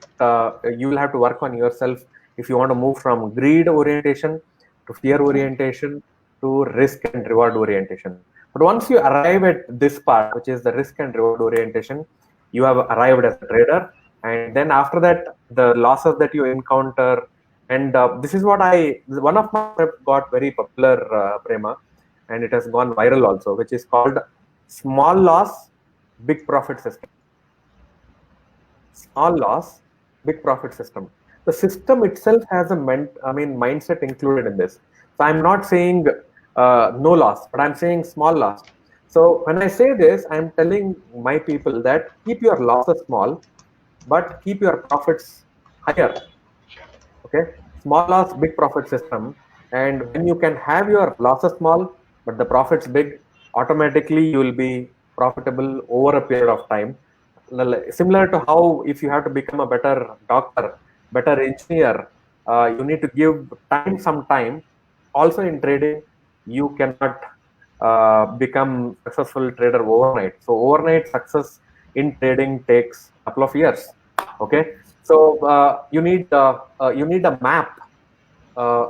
you will have to work on yourself if you want to move from greed orientation to fear orientation to risk and reward orientation. But once you arrive at this part, which is the risk and reward orientation, you have arrived as a trader. And then after that, the losses that you encounter, and this is what one of my prep got very popular, Prema, and it has gone viral also, which is called small loss, big profit system. Small loss, big profit system. The system itself has a mindset included in this. So I'm not saying no loss, but I'm saying small loss. So when I say this, I'm telling my people that keep your losses small, but keep your profits higher. Okay, small loss, big profit system. And when you can have your losses small but the profits big, automatically you will be profitable over a period of time. Similar to how if you have to become a better doctor, better engineer, you need to give time some time. Also in trading, you cannot become successful trader overnight. So overnight success in trading takes a couple of years. Okay, so you need a map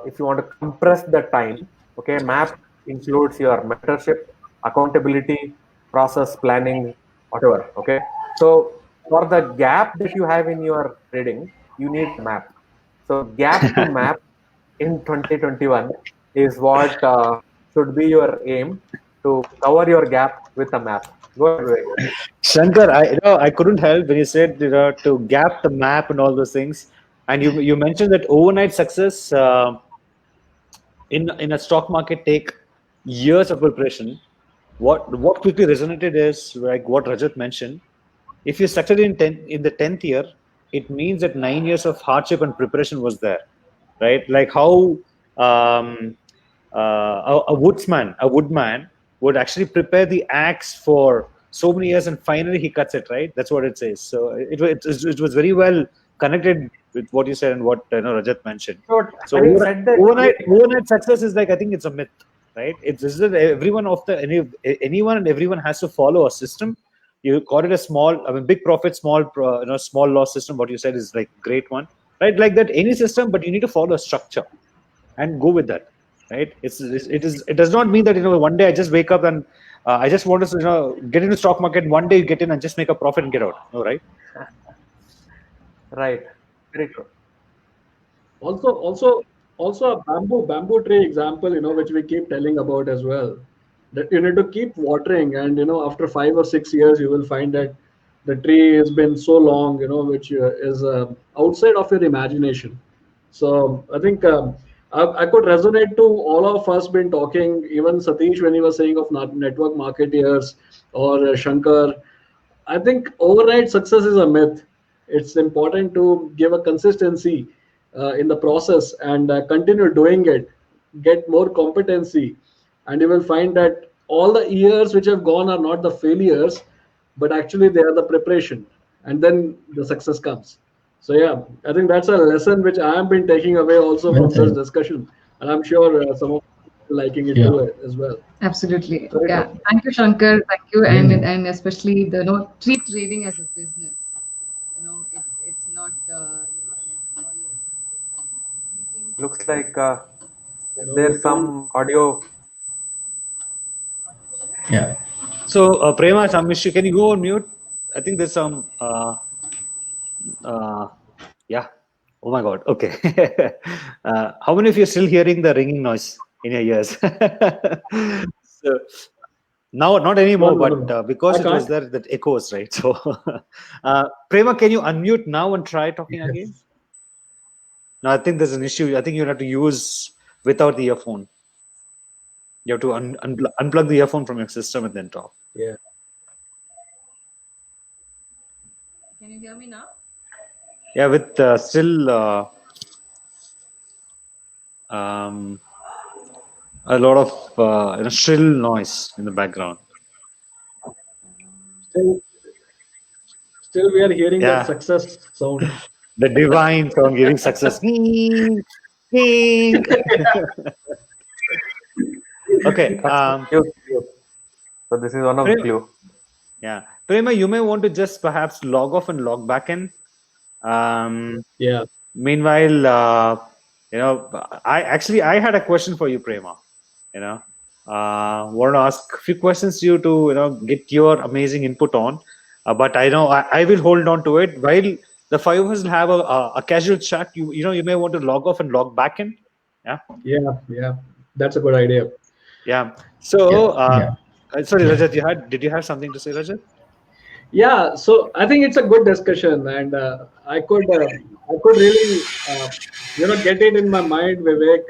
if you want to compress the time. Okay, map includes your mentorship, accountability, process planning, whatever. Okay, so for the gap that you have in your trading, you need a map. So gap to map in 2021 is what should be your aim, to cover your gap with a map. Go ahead, Vivek. Shankar, I couldn't help when you said to gap the map and all those things, and you mentioned that overnight success in a stock market take years of preparation. What quickly resonated is like what Rajat mentioned. If you succeed in the 10th year, it means that 9 years of hardship and preparation was there, right? Like how um, a woodman would actually prepare the axe for so many years and finally he cuts it, right? That's what it says. So it was very well connected with what you said and what Rajat mentioned. So So having said that, overnight success is like, I think it's a myth, right? It's this is everyone of the anyone and everyone has to follow a system. You call it a small, I mean, big profit, small loss system. What you said is like great one, right? Like that, any system, but you need to follow a structure and go with that, right? It does not mean that one day I just wake up and I just want to get into stock market. One day you get in and just make a profit and get out. No, right? right, very true. Also a bamboo tree example, which we keep telling about as well. That you need to keep watering, and after 5 or 6 years, you will find that the tree has been so long, which is outside of your imagination. So I think I could resonate to all of us been talking, even Satish when he was saying of network marketeers, or Shankar. I think overnight success is a myth. It's important to give a consistency in the process and continue doing it, get more competency, and you will find that all the years which have gone are not the failures, but actually they are the preparation, and then the success comes. So yeah, I think that's a lesson which I have been taking away also Well from this said. discussion, and I'm sure some of you liking it Yeah. too as well. Absolutely. Very Yeah. true. Thank you, Shankar. Thank you. Very nice. And especially the treat trading as a business. It's not an employee or something. Treating Looks trading like as a No, we there's can't. some audio. Yeah. So Prema, Samishi, can you go on mute? I think there's some uh, yeah. Oh my God. Okay. How many of you are still hearing the ringing noise in your ears? So now, not No, anymore, no, but no. I because it was can't. there, that echoes, right? So, Prema, can you unmute now and try talking again? Yes. No, I think there's an issue. I think you have to use without the earphone. You have to unplug the earphone from your system and then talk. Yeah. Can you hear me now? Yeah, with still um, a lot of shrill noise in the background. Still, still we are hearing that Yeah, success sound. the divine sound giving success. Okay. So this is one of the clue. Yeah, Prema, you may want to just perhaps log off and log back in. Yeah. Meanwhile, I had a question for you, Prema. Want to ask a few questions to you to get your amazing input on. But I know I will hold on to it while the five of us will have a casual chat. You may want to log off and log back in. Yeah. Yeah. That's a good idea. Yeah. So, Yeah. sorry, Yeah. Rajat, did you have something to say, Rajat? Yeah. So I think it's a good discussion, and I could really get it in my mind, Vivek,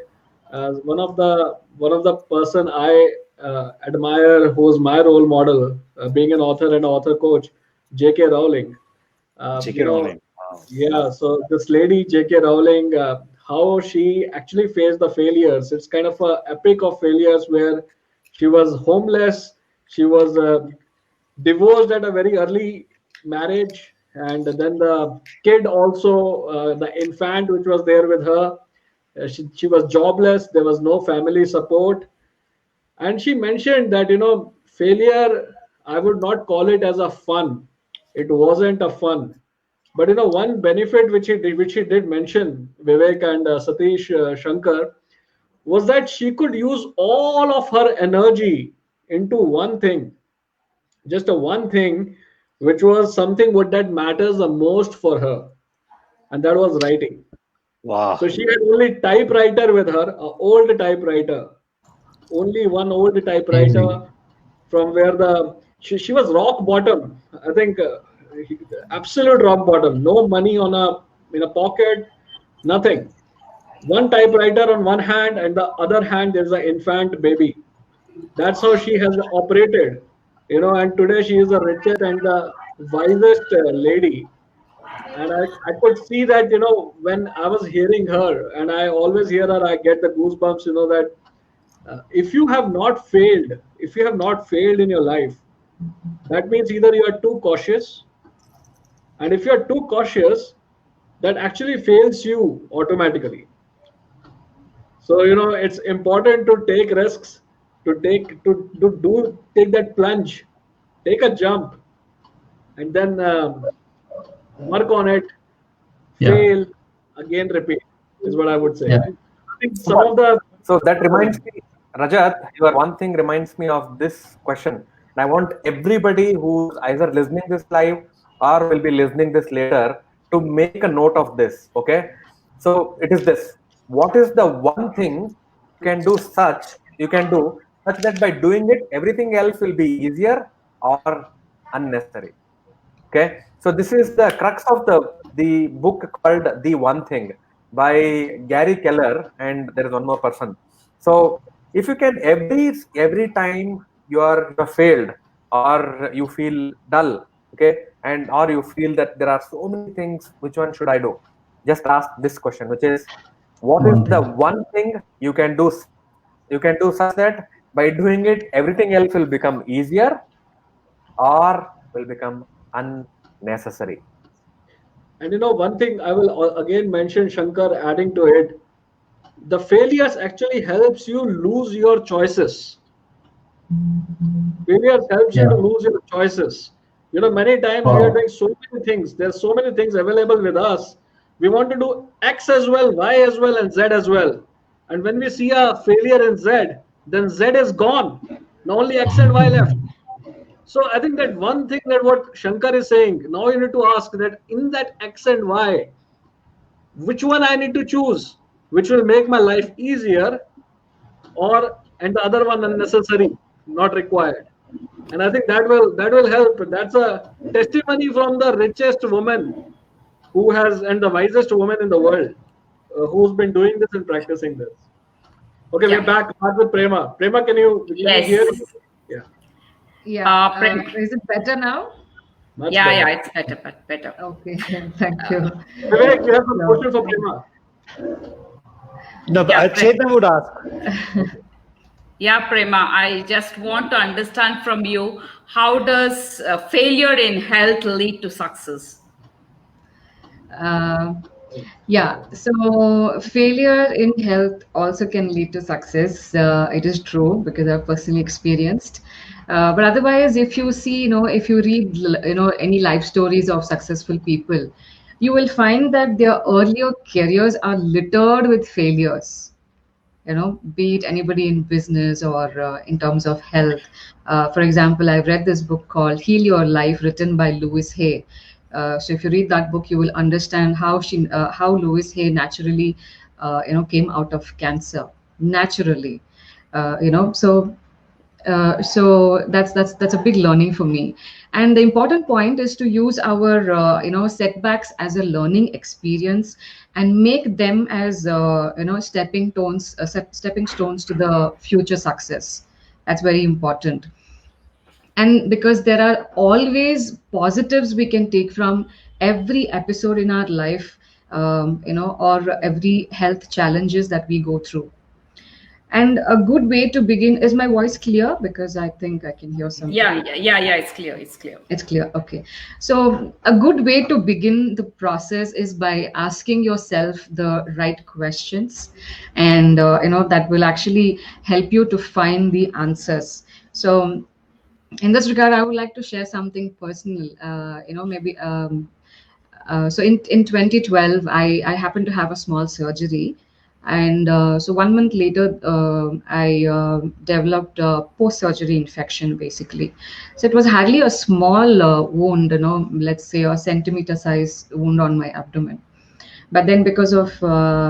as one of the person I admire, who's my role model, being an author and author coach, J.K. Rowling. J.K. You know, Rowling. Wow. yeah. So this lady J.K. Rowling, how she actually faced the failures. It's kind of a epic of failures where she was homeless. She was divorced at a very early marriage, and then the kid also, the infant which was there with her, she was jobless. There was no family support, and she mentioned that failure, I would not call it as a fun. It wasn't a fun, but one benefit which she did mention, Vivek and Satish, Shankar, was that she could use all of her energy into one thing, just a one thing, which was something what that matters the most for her, and that was writing. So Wow. she had only typewriter with her, a old typewriter, only one old Amazing. typewriter, from where she was rock bottom. I think absolute rock bottom. No money on a in a pocket, nothing. One typewriter on one hand, and the other hand there's an infant baby. That's how she has operated, and today she is the richest and the wisest lady. And I could see that, when I was hearing her, and I always hear her, I get the goosebumps, that if you have not failed, if you have not failed in your life, that means either you are too cautious, and if you are too cautious, that actually fails you automatically. So it's important to take risks, to do take that plunge, take a jump, and then work on it, Yeah. fail, again repeat, is what I would say. Yeah. I think some of the So that reminds me, Rajat, your one thing reminds me of this question. And I want everybody who's either listening this live or will be listening this later to make a note of this. Okay. So it is this. What is the one thing you can do such that by doing it, everything else will be easier or unnecessary? Okay, so this is the crux of the book called The One Thing by Gary Keller, and there is one more person. So if you can every time you are failed or you feel dull, okay, and or you feel that there are so many things, which one should I do? Just ask this question, which is, what is One the thing. one thing you can do such that by doing it, everything else will become easier or will become unnecessary. and one thing I will again mention, Shankar, adding to it, the failures actually helps you lose your choices. Failures helps you Yeah. to lose your choices. Many times we are Wow. doing so many things. There's so many things available with us. We want to do X as well, Y as well, and Z as well. And when we see a failure in Z, then Z is gone. Now only X and Y left. So I think that one thing that what Shankar is saying, now you need to ask that in that X and Y, which one I need to choose, which will make my life easier, or and the other one unnecessary, not required. And I think that will help. That's a testimony from the richest woman who has and the wisest woman in the world, who's been doing this and practicing this. Okay, we're Yeah. back with Prema. Prema, can you Yes. hear me? Yeah, Yeah. Prem. Is it better now? much Yeah, better. yeah, it's better, but better. Okay. Thank you. Vivek, you have some So, question for Prema. No, but Yeah, Chetan would ask. Yeah, Prema, I just want to understand from you, how does failure in health lead to success? uh, yeah. So failure in health also can lead to success. It is true because I've personally experienced. But otherwise, if you see, if you read, any life stories of successful people, you will find that their earlier careers are littered with failures. Be it anybody in business or in terms of health. For example, I've read this book called Heal Your Life, written by Louise Hay. So if you read that book, you will understand how Louise Hay naturally, came out of cancer naturally. So that's a big learning for me. And the important point is to use our setbacks as a learning experience and make them as stepping stones to the future success. That's very important. And because there are always positives we can take from every episode in our life, or every health challenges that we go through. And a good way to begin, is my voice clear? Because I think I can hear something. Yeah, it's clear, it's clear. It's clear. Okay. So, a good way to begin the process is by asking yourself the right questions, and that will actually help you to find the answers. So, in this regard, I would like to share something personal. Maybe so in 2012, I happened to have a small surgery, and so 1 month later, I developed a post-surgery infection, basically. So it was hardly a small wound, let's say a centimeter-sized wound on my abdomen. But then, because of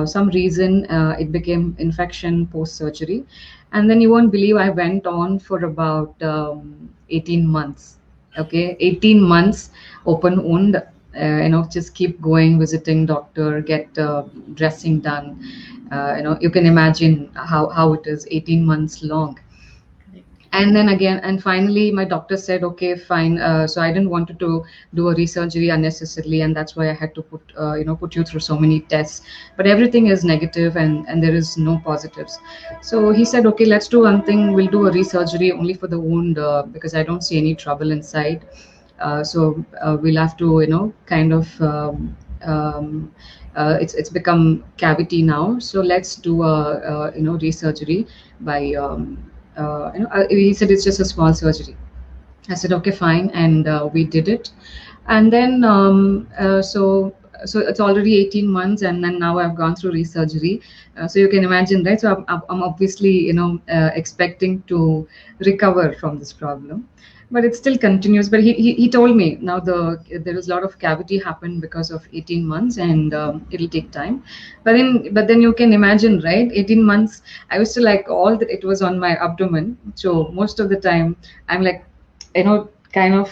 some reason, it became infection post-surgery, and then you won't believe I went on for about 18 months. Okay, 18 months, open wound. Just keep going, visiting doctor, get dressing done. You can imagine how it is, 18 months long. And then again, and finally my doctor said, okay, fine. So I didn't want to do a resurgery unnecessarily, and that's why I had to put you through so many tests. But everything is negative, and there is no positives. So he said, okay, let's do one thing. We'll do a resurgery only for the wound, because I don't see any trouble inside. So we'll have to, kind of it's become cavity now. So let's do a resurgery by he said it's just a small surgery. I said, okay, fine, and we did it. And then so it's already 18 months, and then now I've gone through resurgery. So you can imagine, right? So I'm obviously expecting to recover from this problem, but it still continues. But he told me now there is a lot of cavity happened because of 18 months, and it'll take time. But then you can imagine, right? 18 months, I was still like, all that it was on my abdomen. So most of the time I'm like, kind of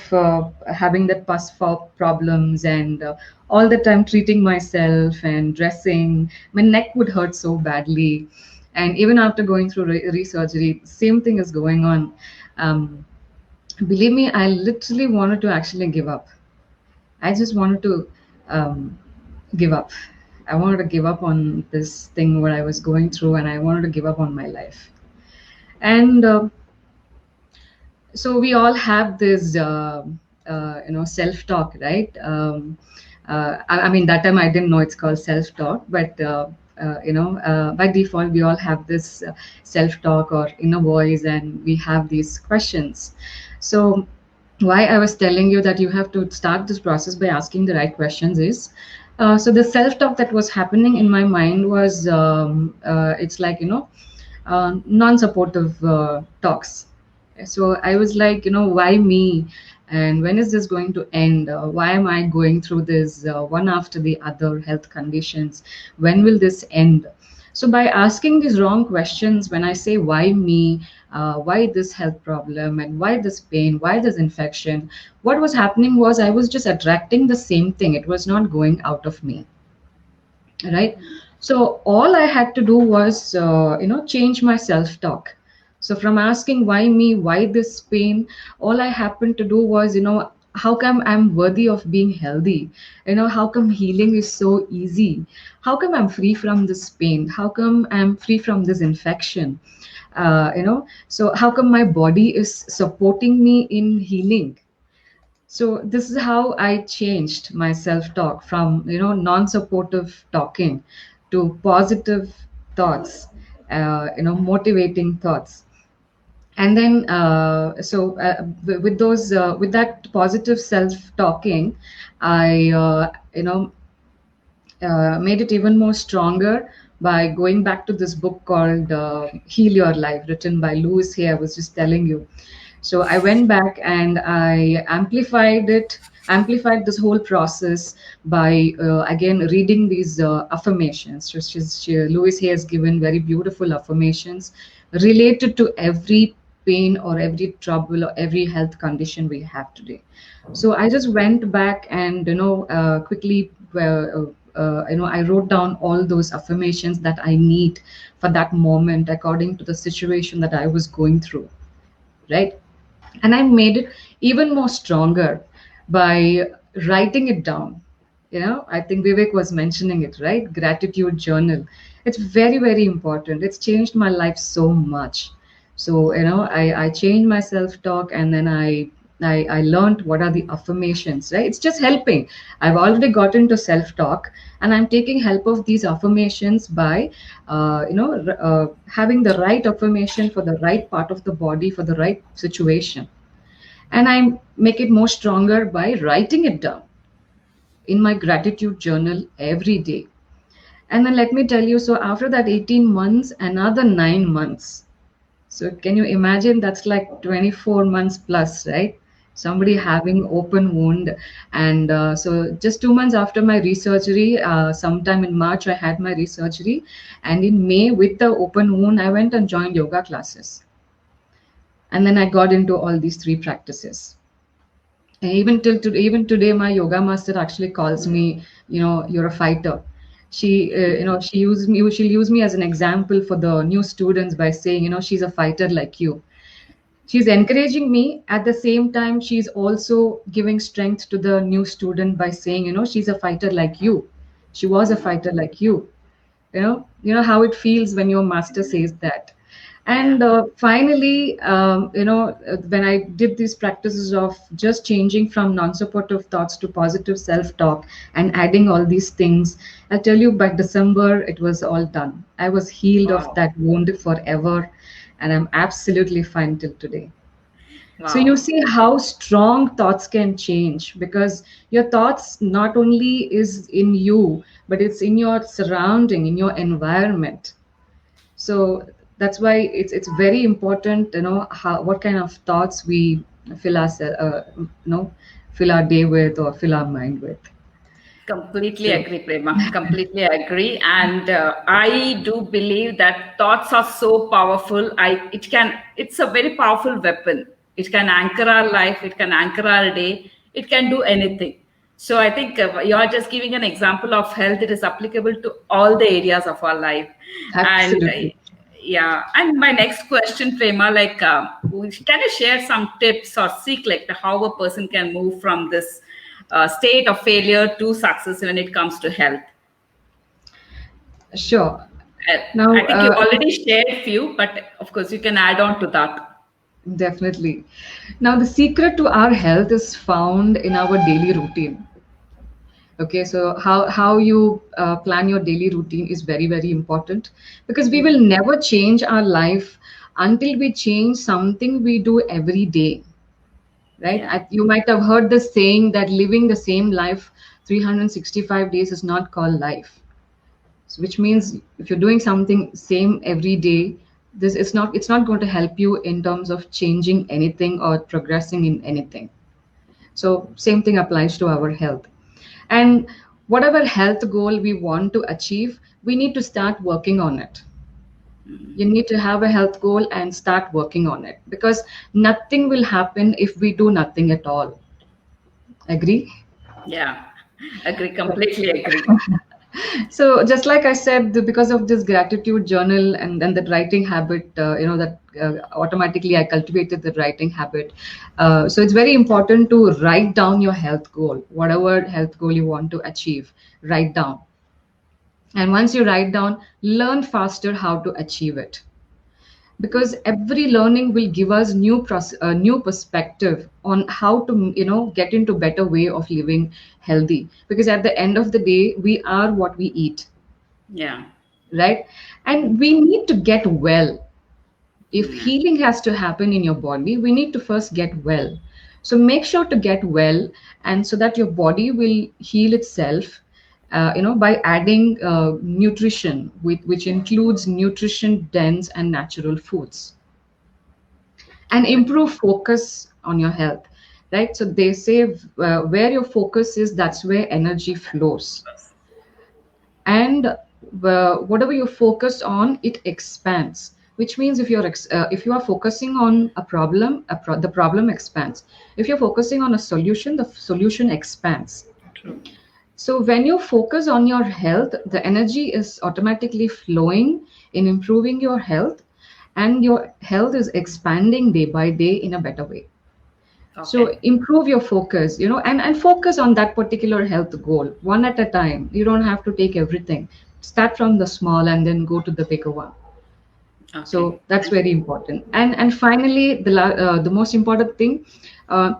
having that pus problems, and all the time treating myself and dressing. My neck would hurt so badly, and even after going through re-surgery, same thing is going on. um, Believe me, I literally wanted to actually give up. I just wanted to um, give up. I wanted to give up on this thing what I was going through, and I wanted to give up on my life. And so we all have this self-talk, right? I mean, that time I didn't know it's called self-talk, but by default we all have this self-talk or inner voice, and we have these questions. So why I was telling you that you have to start this process by asking the right questions is, so the self-talk that was happening in my mind was, it's like, non-supportive talks. So I was like, why me? And when is this going to end? Why am I going through this one after the other health conditions? When will this end? So by asking these wrong questions, when I say why me, why this health problem, and why this pain, why this infection, what was happening was I was just attracting the same thing. It was not going out of me, right? So all I had to do was change my self talk. So from asking why me, why this pain, all I happened to do was, how come I'm worthy of being healthy? How come healing is so easy? How come I'm free from this pain? How come I'm free from this infection? So how come my body is supporting me in healing? So this is how I changed my self-talk from, non-supportive talking to positive thoughts, motivating thoughts. And then with those with that positive self-talking, I made it even more stronger by going back to this book called Heal Your Life, written by Louis Hay. I was just telling you. So I went back and I amplified this whole process by again reading these affirmations. Louis Hay has given very beautiful affirmations related to every pain or every trouble or every health condition we have today. So I just went back and quickly I wrote down all those affirmations that I need for that moment according to the situation that I was going through, right? And I made it even more stronger by writing it down. I think Vivek was mentioning it, right? Gratitude journal. It's very, very important. It's changed my life so much. So, I changed my self-talk, and then I learned what are the affirmations, right? It's just helping. I've already got into self-talk, and I'm taking help of these affirmations by, having the right affirmation for the right part of the body, for the right situation. And I make it more stronger by writing it down in my gratitude journal every day. And then let me tell you, so after that 18 months, another 9 months. So can you imagine, that's like 24 months plus, right? Somebody having open wound. And so just 2 months after my resurgery, sometime in March, I had my resurgery. And in May, with the open wound, I went and joined yoga classes. And then I got into all these three practices. And even today, my yoga master actually calls me, you're a fighter. She'll use me as an example for the new students by saying, she's a fighter like you. She's encouraging me. At the same time, she's also giving strength to the new student by saying, she's a fighter like you. She was a fighter like you. You know how it feels when your master says that. Yeah. And finally, when I did these practices of just changing from non-supportive thoughts to positive self-talk and adding all these things, I'll tell you, by December it was all done. I was healed of Wow. that wound forever, and I'm absolutely fine till today. So you Wow. see how strong thoughts can change, because your thoughts not only is in you, but it's in your surrounding, in your environment. So that's why it's very important, how what kind of thoughts we fill us, fill our day with, or fill our mind with. Completely So agree, Prema. Completely agree. And I do believe that thoughts are so powerful. It's a very powerful weapon. It can anchor our life. It can anchor our day. It can do anything. So I think you're just giving an example of health. It is applicable to all the areas of our life. And absolutely. yeah. And my next question, Prema, like, can you share some tips or seek like how a person can move from this state of failure to success when it comes to health? Sure. Uh, Now, I think you already shared few, but of course you can add on to that. definitely. Now, the secret to our health is found in our daily routine. Okay, so how you plan your daily routine is very, very important, because we will never change our life until we change something we do every day, right? Yeah, You might have heard the saying that living the same life 365 days is not called life. So which means if you're doing something same every day, this is not it's not going to help you in terms of changing anything or progressing in anything. So same thing applies to our health. And whatever health goal we want to achieve, we need to start working on it. You need to have a health goal and start working on it, because nothing will happen if we do nothing at all. Agree? yeah, agree, completely agree. So just like I said, because of this gratitude journal and then that writing habit, that automatically I cultivated the writing habit. So it's very important to write down your health goal, whatever health goal you want to achieve. Write down, and once you write down, learn faster how to achieve it, because every learning will give us new perspective on how to get into better way of living healthy, because at the end of the day, we are what we eat, Yeah, right? And we need to get well. If yeah, healing has to happen in your body, we need to first get well. So make sure to get well, and so that your body will heal itself, by adding nutrition, which includes nutrition dense and natural foods, and improve focus on your health, right? So they say, where your focus is, that's where energy flows. And whatever you focus on, it expands, which means if you are focusing on a problem, the problem expands. If you're focusing on a solution, the solution expands. true. So when you focus on your health, the energy is automatically flowing in improving your health, and your health is expanding day by day in a better way. So improve your focus, and focus on that particular health goal, one at a time. You don't have to take everything. Start from the small and then go to the bigger one. So that's very important. And finally, the most important thing,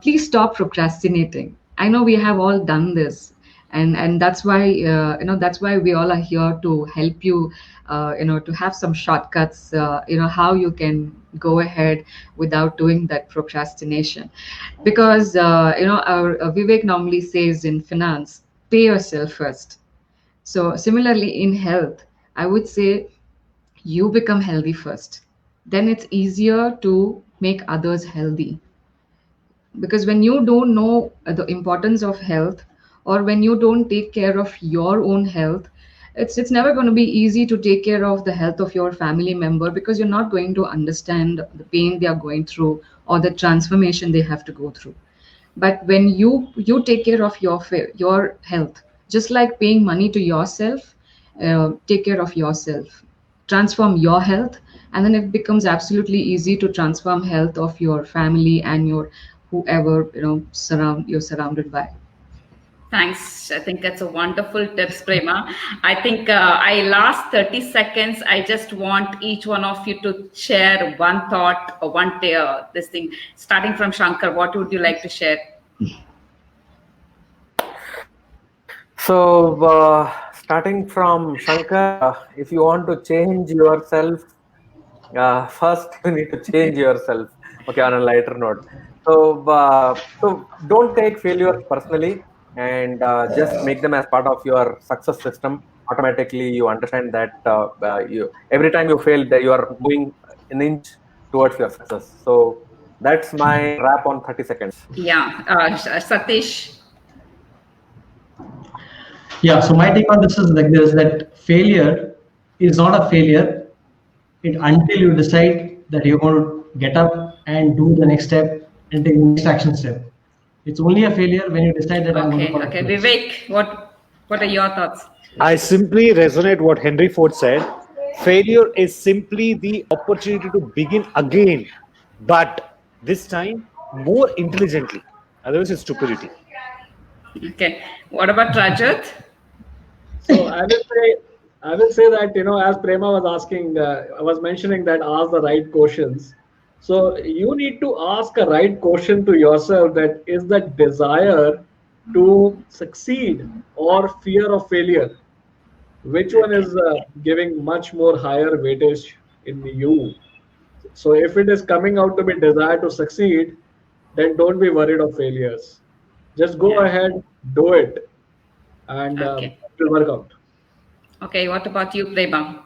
please stop procrastinating. I know we have all done this, and that's why that's why we all are here to help you, to have some shortcuts, how you can go ahead without doing that procrastination, because our Vivek normally says in finance, pay yourself first. So similarly in health, I would say you become healthy first, then it's easier to make others healthy. Because when you don't know the importance of health, or when you don't take care of your own health, it's never going to be easy to take care of the health of your family member, because you're not going to understand the pain they are going through or the transformation they have to go through. But when you take care of your health, just like paying money to yourself, take care of yourself, transform your health, and then it becomes absolutely easy to transform health of your family and your whoever you're surrounded by. Thanks. I think that's a wonderful tips, Prema. I think I last 30 seconds. I just want each one of you to share one thought or this thing. Starting from Shankar, what would you like to share? So, starting from Shankar, if you want to change yourself, first you need to change yourself. Okay, on a lighter note. So don't take failures personally, and just make them as part of your success system. Automatically, you understand that you every time you fail, that you are moving an inch towards your success. So that's my wrap on 30 seconds. Yeah, Satish. Yeah, so my take on this is like this, that failure is not a failure until you decide that you're going to get up and do the next step and take the next action step. It's only a failure when you decide that I'm going to follow. Okay, Vivek, what are your thoughts? I simply resonate what Henry Ford said. Failure is simply the opportunity to begin again, but this time more intelligently. Otherwise, it's stupidity. Okay, what about Rajat? So I will say that, as Prema was asking, I was mentioning that ask the right questions. So you need to ask a right question to yourself, that is the desire to succeed or fear of failure? Which one is giving much more higher weightage in you? So if it is coming out to be desire to succeed, then don't be worried of failures. Just go ahead, do it, and it will work out. Okay, what about you, Prema?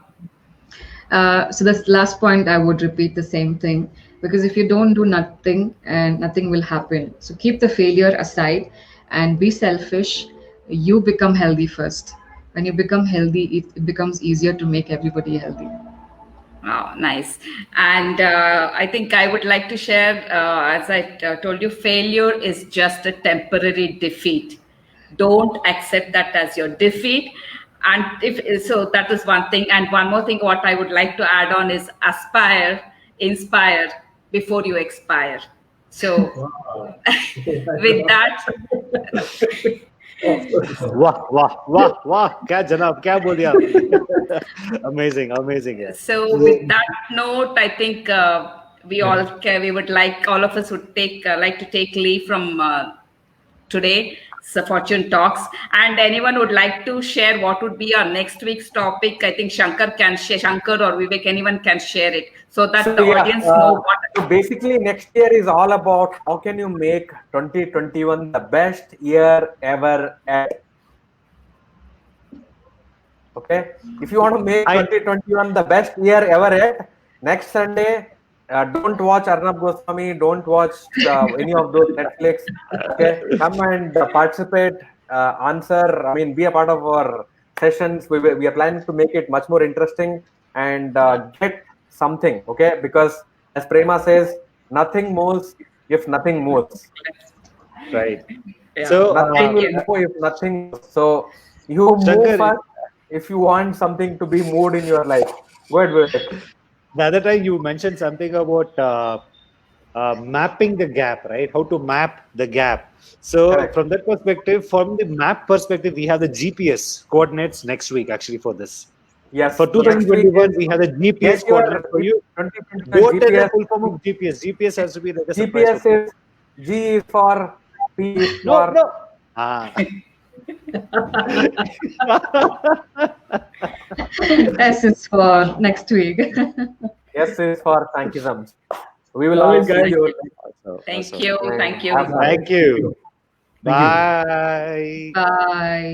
So this last point, I would repeat the same thing, because if you don't do nothing, and nothing will happen. So keep the failure aside and be selfish. You become healthy first. When you become healthy, it becomes easier to make everybody healthy. Wow, nice. And I think I would like to share, as I told you, failure is just a temporary defeat. Don't accept that as your defeat. And if so, that is one thing. And one more thing, what I would like to add on is aspire, inspire before you expire. So with that, वाह क्या जनाब क्या बोल दिया amazing yeah. So with that note, I think we would like, all of us would like to take leave from today. So Fortune Talks, and anyone would like to share what would be our next week's topic. I think Shankar can share, Shankar or Vivek, anyone can share it, so that the audience know what. So basically, next year is all about how can you make 2021 the best year ever at. Okay, if you want to make 2021 the best year ever yet, next Sunday, don't watch Arnab Goswami, don't watch any of those Netflix. Okay, come and participate, answer. I mean, be a part of our sessions. We are planning to make it much more interesting and get something. Okay, because as Prema says, nothing moves if nothing moves. Right. Yeah. So nothing will move if nothing moves. So you move first if you want something to be moved in your life. Go ahead. The other time you mentioned something about mapping the gap, right? How to map the gap. So Correct. from that perspective, from the map perspective, we have the GPS coordinates next week actually for this. Yes. For So next week 2021, is we have the GPS get your coordinate for you. 2021 What is the GPS. full form of GPS? GPS has to be like a surprise GPS for people. is G is for, P is No, for. no. Ah. S is for next week. S is for thankisms. We will Love all it, see guys. you. Awesome, Thank awesome. you. And Thank you. have fun. Thank you. Thank you. Bye. Bye.